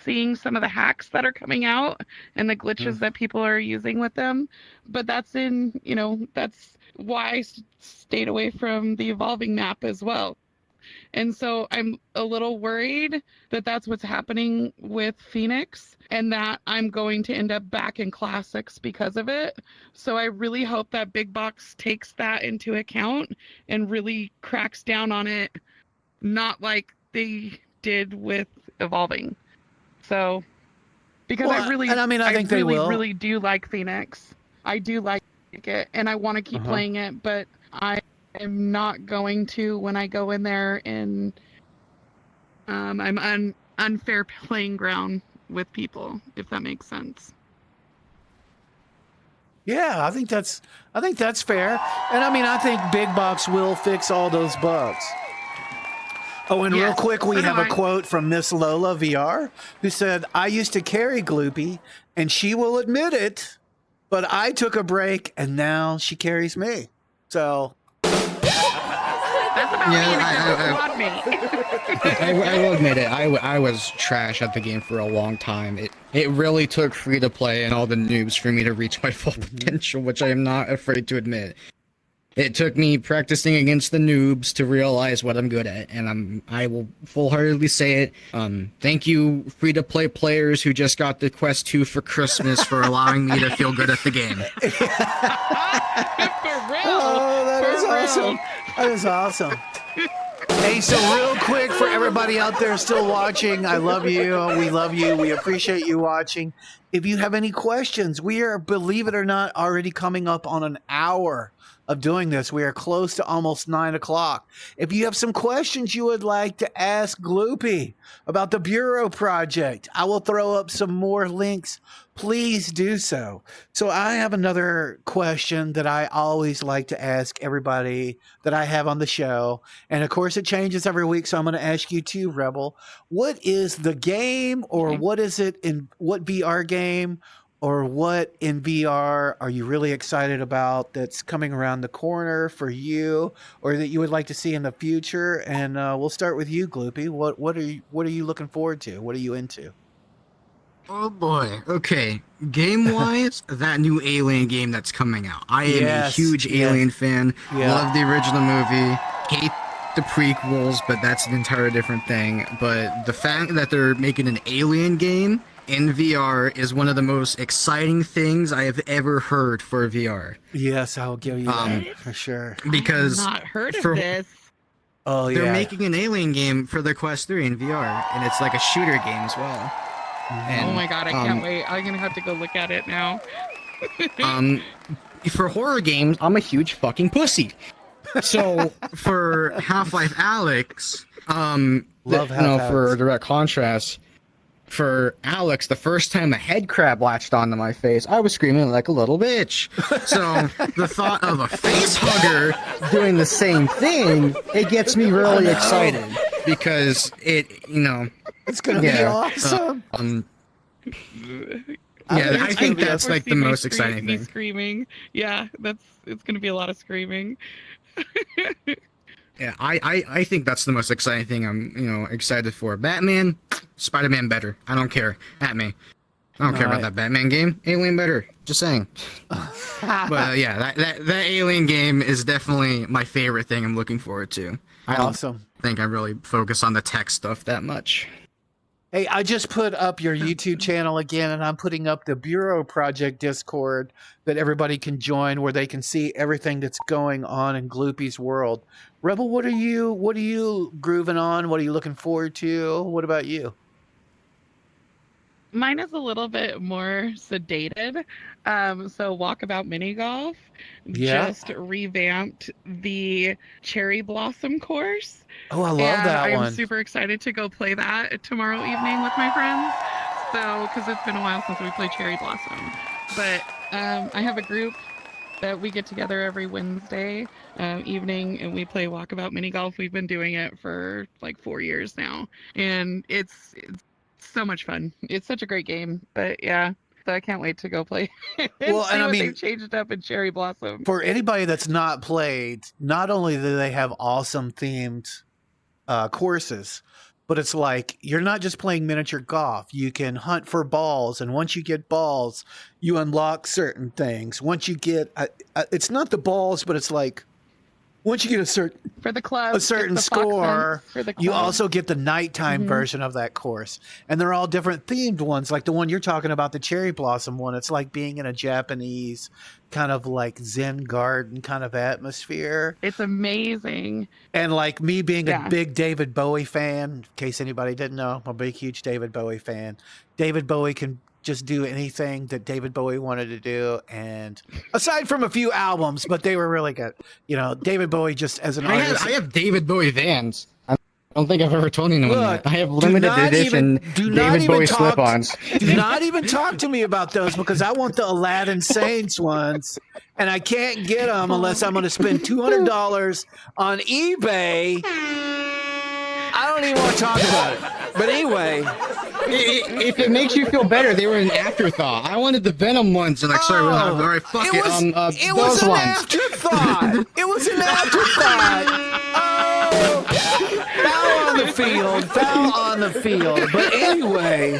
seeing some of the hacks that are coming out and the glitches that people are using with them. But that's that's why I stayed away from the evolving map as well. And so I'm a little worried that that's what's happening with Phoenix and that I'm going to end up back in classics because of it. So I really hope that Big Box takes that into account and really cracks down on it, not like they did with evolving. So because Well, and I mean, I think they will. really do like Phoenix. I do like it and I want to keep playing it, but I am not going to when I go in there and I'm unfair playing ground with people, if that makes sense. Yeah, I think that's fair. And I mean, I think Big Box will fix all those bugs. Oh, and real quick, we have a quote from Miss Lola VR, who said, "I used to carry Gloopy, and she will admit it, but I took a break, and now she carries me." So that's about me and a squad mate. I will admit it. I was trash at the game for a long time. It really took free to play and all the noobs for me to reach my full potential, which I am not afraid to admit. It took me practicing against the noobs to realize what I'm good at, and I will full-heartedly say it. Thank you, free-to-play players who just got the Quest 2 for Christmas, for allowing me to feel good at the game. For real. Oh, that is awesome. That is awesome. Hey, so real quick for everybody out there still watching, I love you. We love you. We appreciate you watching. If you have any questions, we are, believe it or not, already coming up on an hour of doing this. We are close to almost 9 o'clock. If you have some questions you would like to ask Gloopy about the Bureau project, I will throw up some more links. Please do so. So I have another question that I always like to ask everybody that I have on the show. And of course, it changes every week. So I'm going to ask you too, Rebel. What is the game, or what is it in what VR game, or what in VR are you really excited about that's coming around the corner for you, or that you would like to see in the future? And we'll start with you, Gloopy. What are you looking forward to? What are you into? Oh boy. Okay. Game-wise, that new Alien game that's coming out. I am a huge Alien fan. Love the original movie. Hate the prequels, but that's an entirely different thing. But the fact that they're making an Alien game in VR is one of the most exciting things I have ever heard for VR. Yes, I'll give you that for sure. Because I've not heard of this. Oh, they're making an Alien game for the Quest 3 in VR, and it's like a shooter game as well. And, oh my god, I can't wait. I'm gonna have to go look at it now. For horror games, I'm a huge fucking pussy. So for Half-Life Alyx, love Half-Life. For direct contrast, for Alex, the first time a head crab latched onto my face, I was screaming like a little bitch. So the thought of a face hugger doing the same thing, it gets me really excited because it's gonna be awesome. I think that's like the most exciting thing. Screaming, yeah, it's gonna be a lot of screaming. Yeah, I think that's the most exciting thing I'm excited for. Batman, Spider-Man better. I don't care. At me. I don't care about that Batman game. Alien better. Just saying. But yeah, that Alien game is definitely my favorite thing I'm looking forward to. I don't think I really focus on the tech stuff that much. Hey, I just put up your YouTube channel again, and I'm putting up the Bureau Project Discord that everybody can join, where they can see everything that's going on in Gloopy's world. Rebel, what are you grooving on? What are you looking forward to? What about you? Mine is a little bit more sedated. So Walkabout Mini Golf just revamped the Cherry Blossom course. Oh, I love that one. I'm super excited to go play that tomorrow evening with my friends. So, because it's been a while since we played Cherry Blossom. But I have a group that we get together every Wednesday evening and we play Walkabout Mini Golf. We've been doing it for like 4 years now. And it's so much fun. It's such a great game. But yeah, so I can't wait to go play. And I mean, they've changed up in Cherry Blossom. For anybody that's not played, not only do they have awesome themed courses, but it's like you're not just playing miniature golf. You can hunt for balls, and once you get balls, you unlock certain things. Once you get, it's not the balls, but it's like once you get a certain for the club, a certain it's the fox score, hunts for the you club. also get the nighttime version of that course, and they're all different themed ones. Like the one you're talking about, the cherry blossom one. It's like being in a Japanese kind of like Zen garden kind of atmosphere. It's amazing. And like me being Yeah. a big David Bowie fan, in case anybody didn't know, I'm a big, huge David Bowie fan. David Bowie can just do anything that David Bowie wanted to do. And aside from a few albums, but they were really good. You know, David Bowie just as an artist. I have David Bowie Vans. I don't think I've ever told anyone Look, that. I have limited edition David Bowie slip-ons. Do not even talk to me about those because I want the Aladdin Saints ones, and I can't get them unless I'm going to spend $200 on eBay. I don't even want to talk about it. But anyway, If it makes you feel better, they were an afterthought. I wanted the Venom ones, and like, sorry, all right, fuck it. It was Those an ones. afterthought. It was an afterthought. Oh, foul on the field. Foul on the field. But anyway,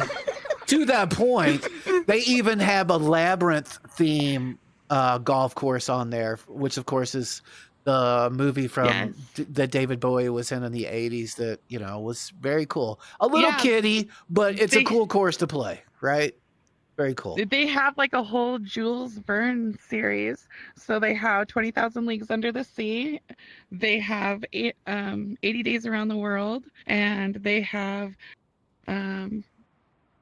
to that point, they even have a labyrinth theme golf course on there, which of course is the movie from that David Bowie was in the 80s that, you know, was very cool. A little kiddie, but it's a cool course to play, right? Very cool. They have like a whole Jules Verne series. So they have 20,000 Leagues Under the Sea. They have 80 Days Around the World. And they have,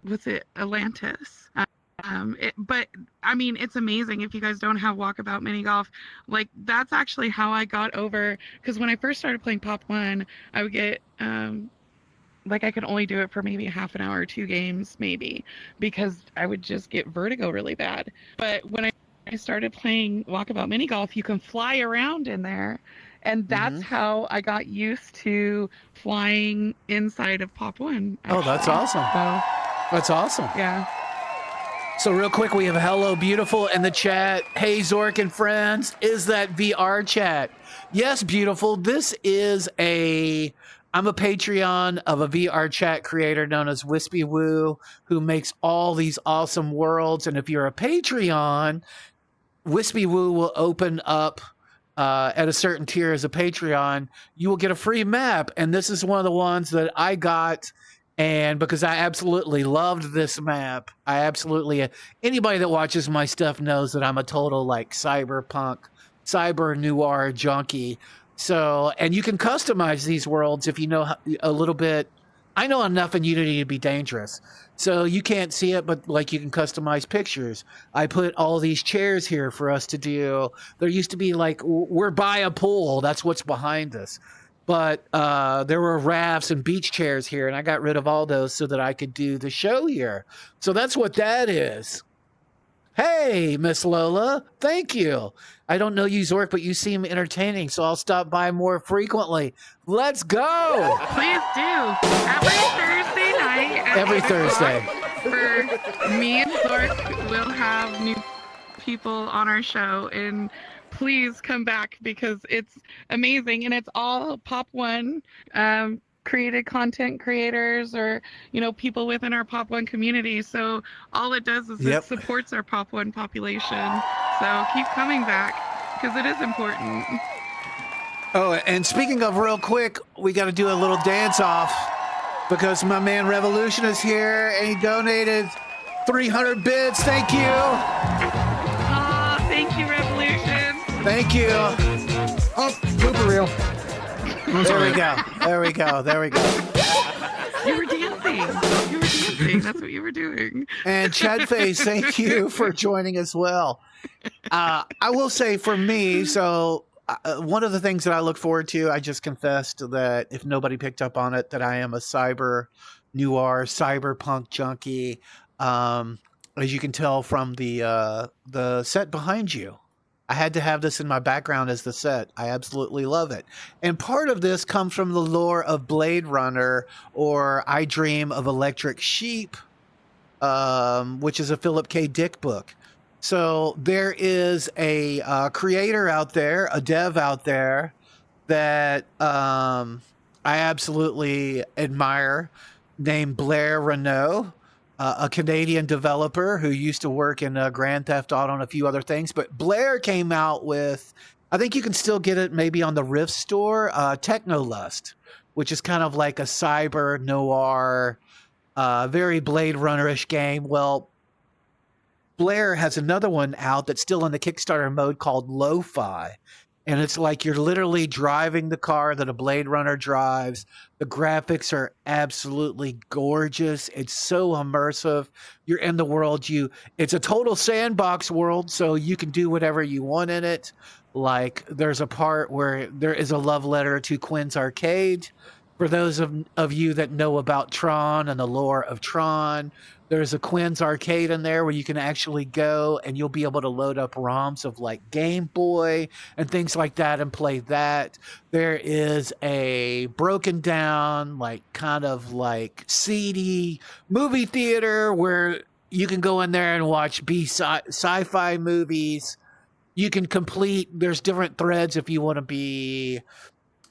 what's it, Atlantis. But I mean, it's amazing if you guys don't have Walkabout Mini Golf. Like, that's actually how I got over, because when I first started playing Pop 1, I would get like I could only do it for maybe half an hour or 2 games maybe, because I would just get vertigo really bad. But when I started playing Walkabout Mini Golf, you can fly around in there, and that's how I got used to flying inside of Pop 1. Oh, that's awesome. So, that's awesome. yeah. So real quick, we have Hello Beautiful in the chat. Hey, Zork and friends, is that VR chat? Yes, Beautiful. This is I'm a Patreon of a VR chat creator known as Wispy Woo, who makes all these awesome worlds. And if you're a Patreon, Wispy Woo will open up at a certain tier as a Patreon. You will get a free map. And this is one of the ones that I got. And because I absolutely loved this map, anybody that watches my stuff knows that I'm a total like cyberpunk, cyber noir junkie. So, and you can customize these worlds if you know a little bit. I know enough in Unity to be dangerous. So you can't see it, but like you can customize pictures. I put all these chairs here for us to do. There used to be like, we're by a pool. That's what's behind us. But there were rafts and beach chairs here, and I got rid of all those so that I could do the show here. So that's what that is. Hey, Miss Lola, thank you. I don't know you, Zork, but you seem entertaining, so I'll stop by more frequently. Let's go. Please do. Every Thursday night. At Every 8 o'clock Thursday. For me and Zork, we'll have new people on our show, and please come back because it's amazing, and it's all Pop 1 created content creators, or people within our Pop 1 community. So all it does is it supports our Pop 1 population. So keep coming back because it is important. Oh, and speaking of, real quick, we got to do a little dance off because my man Revolution is here and he donated 300 bits. Thank you. Oh, thank you, Revolution. Thank you. Oh, blooper reel. There we go. There we go. There we go. You were dancing. You were dancing. That's what you were doing. And Chadface, thank you for joining as well. I will say for me, so one of the things that I look forward to, I just confessed that if nobody picked up on it, that I am a cyber noir, cyberpunk junkie. As you can tell from the set behind you. I had to have this in my background as the set. I absolutely love it. And part of this comes from the lore of Blade Runner, or I Dream of Electric Sheep, which is a Philip K. Dick book. So there is a creator out there, a dev out there, that I absolutely admire, named Blair Renault, a Canadian developer who used to work in Grand Theft Auto and a few other things. But Blair came out with, I think you can still get it maybe on the Rift store, Technolust, which is kind of like a cyber noir, very Blade Runner-ish game. Well, Blair has another one out that's still in the Kickstarter mode called Lo-Fi. And it's like you're literally driving the car that a Blade Runner drives. The graphics are absolutely gorgeous. It's so immersive. You're in the world. It's a total sandbox world, so you can do whatever you want in it. Like there's a part where there is a love letter to Quinn's Arcade. For those of you that know about Tron and the lore of Tron, there's a Quinn's Arcade in there where you can actually go and you'll be able to load up ROMs of like Game Boy and things like that and play that. There is a broken down, like kind of like seedy movie theater where you can go in there and watch sci-fi movies. You can there's different threads if you want to be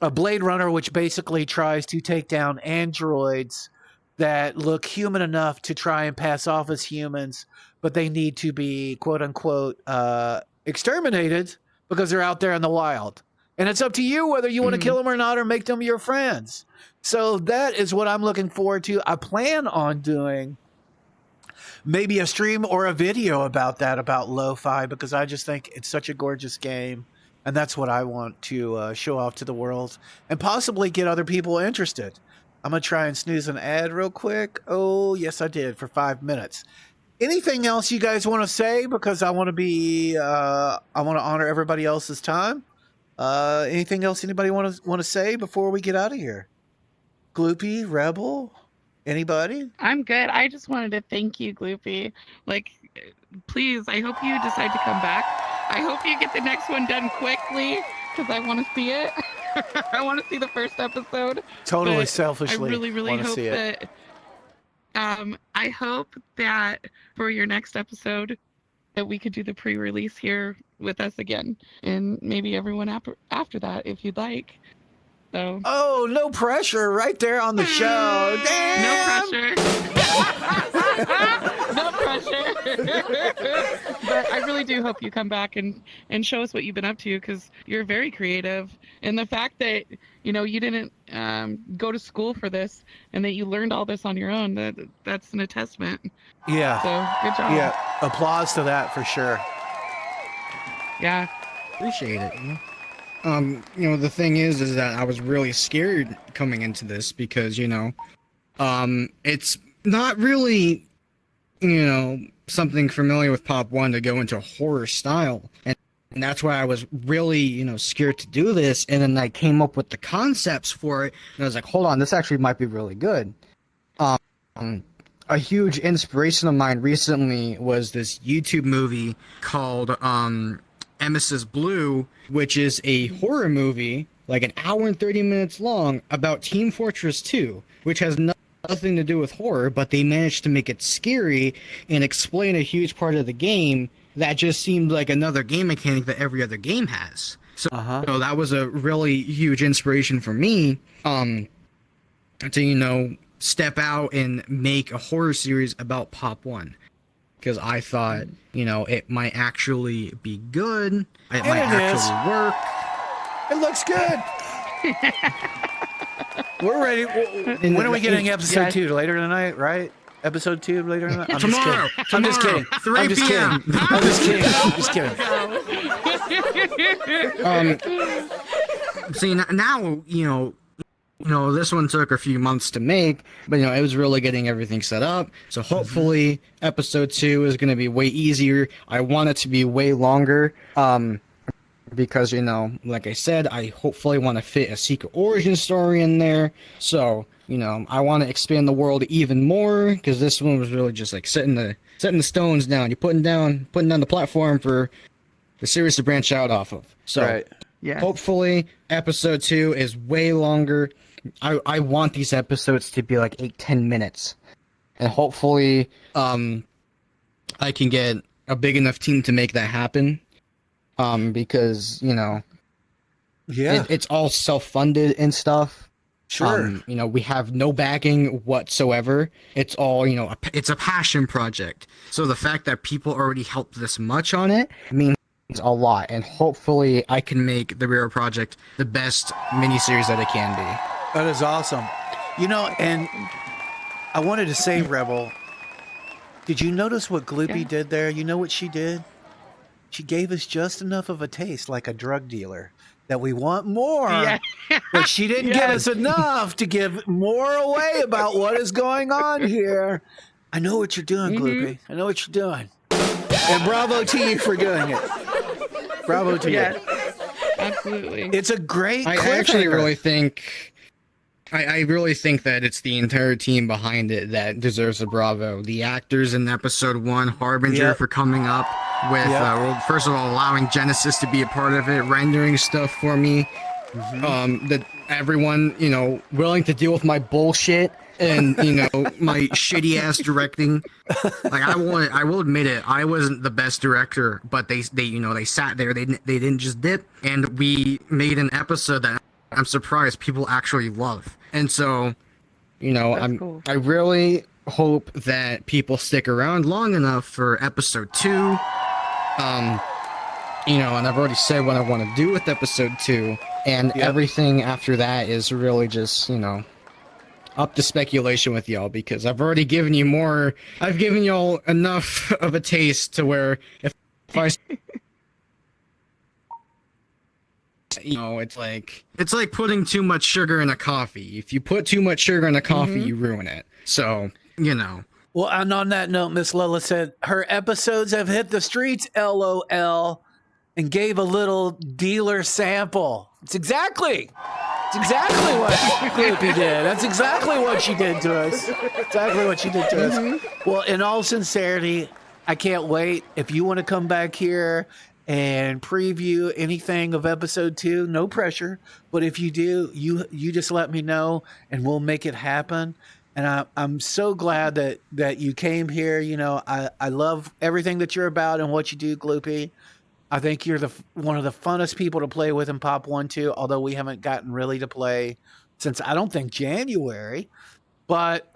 a Blade Runner, which basically tries to take down androids that look human enough to try and pass off as humans, but they need to be quote unquote exterminated because they're out there in the wild. And it's up to you whether you want to kill them or not or make them your friends. So that is what I'm looking forward to. I plan on doing maybe a stream or a video about that, about Lo-Fi, because I just think it's such a gorgeous game. And that's what I want to show off to the world and possibly get other people interested. I'm going to try and snooze an ad real quick. Oh, yes, I did, for 5 minutes. Anything else you guys want to say? Because I want to honor everybody else's time. Anything else anybody want to say before we get out of here? Gloopy, Rebel, anybody? I'm good. I just wanted to thank you, Gloopy. Like, please, I hope you decide to come back. I hope you get the next one done quickly because I want to see it. I want to see the first episode. Totally selfishly. I really hope that. I hope that for your next episode that we could do the pre-release here with us again, and maybe everyone after that if you'd like. So. Oh, no pressure! Right there on the show. Damn! No pressure. No pressure. But I really do hope you come back and show us what you've been up to, because you're very creative. And the fact that you didn't go to school for this and that you learned all this on your own, that's an attestament. Yeah. So good job. Yeah. Applause to that for sure. Yeah. Appreciate it. The thing is that I was really scared coming into this because, it's not really, something familiar with Pop 1 to go into horror style. And that's why I was really, scared to do this. And then I came up with the concepts for it. And I was like, hold on, this actually might be really good. A huge inspiration of mine recently was this YouTube movie called, Emesis Blue, which is a horror movie, like an hour and 30 minutes long, about Team Fortress 2, which has nothing to do with horror, but they managed to make it scary and explain a huge part of the game that just seemed like another game mechanic that every other game has. So, that was a really huge inspiration for me to, step out and make a horror series about Pop 1. Because I thought, it might actually be good. It might actually work. It looks good. We're ready. When are we getting episode 2? Later tonight, right? Episode 2 later tonight? Tomorrow. I'm just kidding. 3 p.m. I'm just kidding. See, now, this one took a few months to make, but it was really getting everything set up. So hopefully episode 2 is going to be way easier. I want it to be way longer, because, like I said, I hopefully want to fit a secret origin story in there. So, I want to expand the world even more, because this one was really just like setting the stones down. You're putting down the platform for the series to branch out off of. So. Right. Yeah. Hopefully, episode 2 is way longer. I want these episodes to be like 8-10 minutes. And hopefully, I can get a big enough team to make that happen. Because, it's all self-funded and stuff. Sure. We have no backing whatsoever. It's all, it's a passion project. So the fact that people already helped this much on it means a lot. And hopefully I can make the Rare Project the best miniseries that it can be. That is awesome. And I wanted to say, Rebel, did you notice what Gloopy did there? You know what she did? She gave us just enough of a taste, like a drug dealer, that we want more. Yeah. But she didn't give us enough to give more away about what is going on here. I know what you're doing, Gloopy. I know what you're doing. And bravo to you for doing it. Bravo to you. Absolutely. It's a great I actually really think... I really think that it's the entire team behind it that deserves a bravo. The actors in episode 1, Harbinger for coming up with, first of all, allowing Genesis to be a part of it, rendering stuff for me. That everyone, willing to deal with my bullshit and, my shitty ass directing. Like, I will admit it, I wasn't the best director, but they sat there, they didn't just dip, and we made an episode that I'm surprised people actually love. And so, cool. I really hope that people stick around long enough for episode 2. And I've already said what I want to do with episode 2, and everything after that is really just, up to speculation with y'all, because I've already given you more. I've given y'all enough of a taste to where if I it's like putting too much sugar in a coffee. If you put too much sugar in a coffee, you ruin it. So, Well, and on that note, Miss Lola said her episodes have hit the streets, LOL, and gave a little dealer sample. It's exactly what Gloopy did. That's exactly what she did to us. Exactly what she did to us. Well, in all sincerity, I can't wait. If you want to come back here and preview anything of episode 2, no pressure. But if you do, you just let me know and we'll make it happen. And I'm so glad that you came here. I love everything that you're about and what you do, Gloopy. I think you're one of the funnest people to play with in Pop 1-2, although we haven't gotten really to play since, I don't think, January. But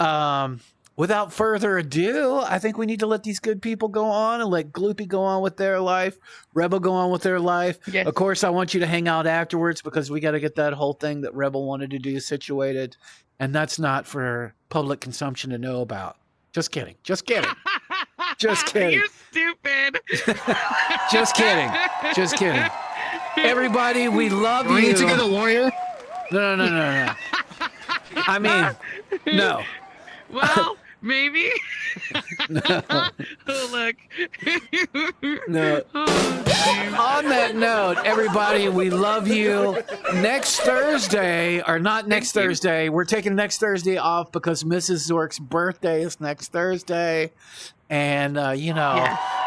without further ado, I think we need to let these good people go on and let Gloopy go on with their life, Rebel go on with their life. Yes. Of course, I want you to hang out afterwards because we got to get that whole thing that Rebel wanted to do situated. And that's not for public consumption to know about. Just kidding. Just kidding. Just kidding. You're stupid. Just kidding. Just kidding. Everybody, we love you. Do I need to get a lawyer? No. I mean, no. Well, maybe. No. Oh, look. No. On that note, everybody, we love you. Next Thursday, or not next Thursday, we're taking next Thursday off because Mrs. Zork's birthday is next Thursday. And,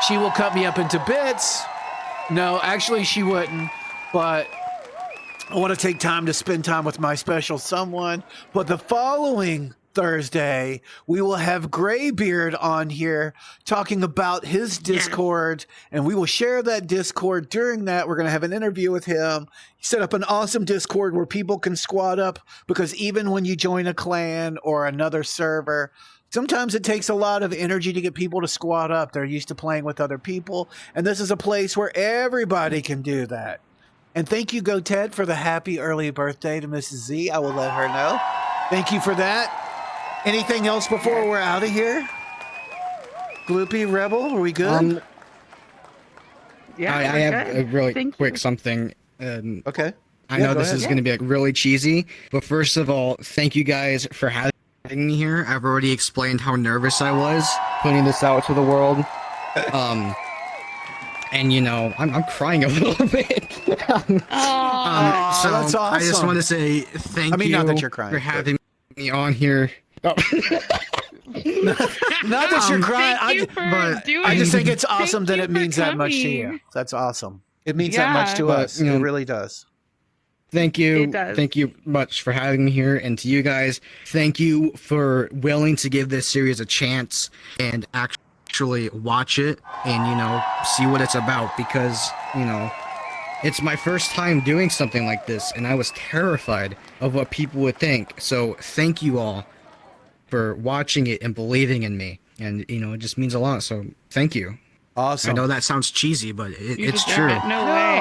she will cut me up into bits. No, actually, she wouldn't. But I want to take time to spend time with my special someone. But the following Thursday, we will have Graybeard on here talking about his Discord, and we will share that Discord. During that, we're going to have an interview with him. He set up an awesome Discord where people can squad up, because even when you join a clan or another server, sometimes it takes a lot of energy to get people to squad up. They're used to playing with other people, and this is a place where everybody can do that. And thank you, GoTed, for the happy early birthday to Mrs. Z. I will let her know. Thank you for that. Anything else before we're out of here? Gloopy, Rebel, are we good? Yeah, I have a really Thank quick you. something. Okay. I know go this ahead. is going to be really cheesy, but first of all, thank you guys for having me here. I've already explained how nervous I was putting this out to the world. And I'm crying a little bit. So that's awesome. I just want to say thank you not that you're crying, for having me on here. Oh. Not that you're crying. I just think it's awesome that it means that much to you. That's awesome. It means that much to us. It really does. Thank you. It does. Thank you much for having me here. And to you guys, thank you for willing to give this series a chance and actually watch it and, see what it's about, because, It's my first time doing something like this, and I was terrified of what people would think. So thank you all for watching it and believing in me. And, you know, it just means a lot. So thank you. Awesome. I know that sounds cheesy, but it's deserve true. it. No way.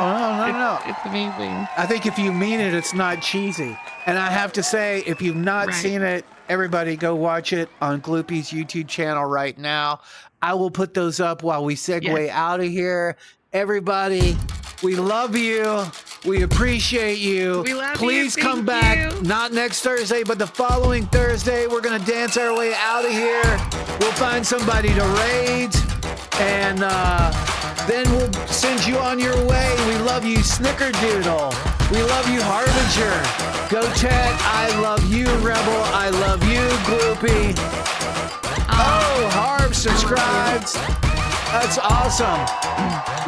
No. It's amazing. I think if you mean it, it's not cheesy. And I have to say, if you've not Right. seen it, everybody go watch it on Gloopy's YouTube channel right now. I will put those up while we segue Yes. out of here. Everybody, we love you. We appreciate you. We love you. Please come Thank back. you. Not next Thursday, but the following Thursday. We're going to dance our way out of here. We'll find somebody to raid. And then we'll send you on your way. We love you, Snickerdoodle. We love you, Harbinger. Go Chat. I love you, Rebel. I love you, Gloopy. Oh, Harb subscribed. That's awesome.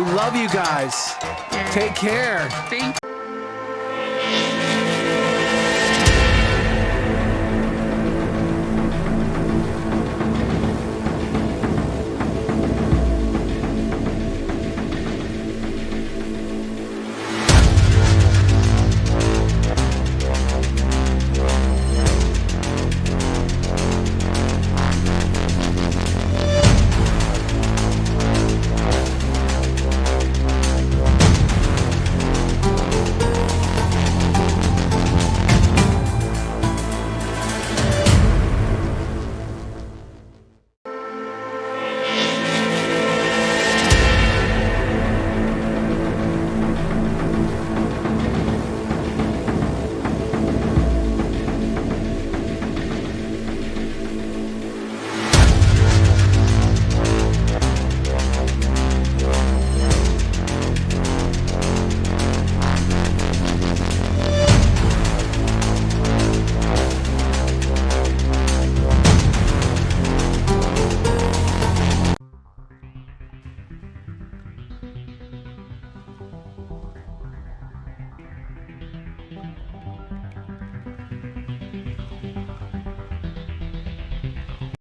We love you guys. Yeah. Take care. Thank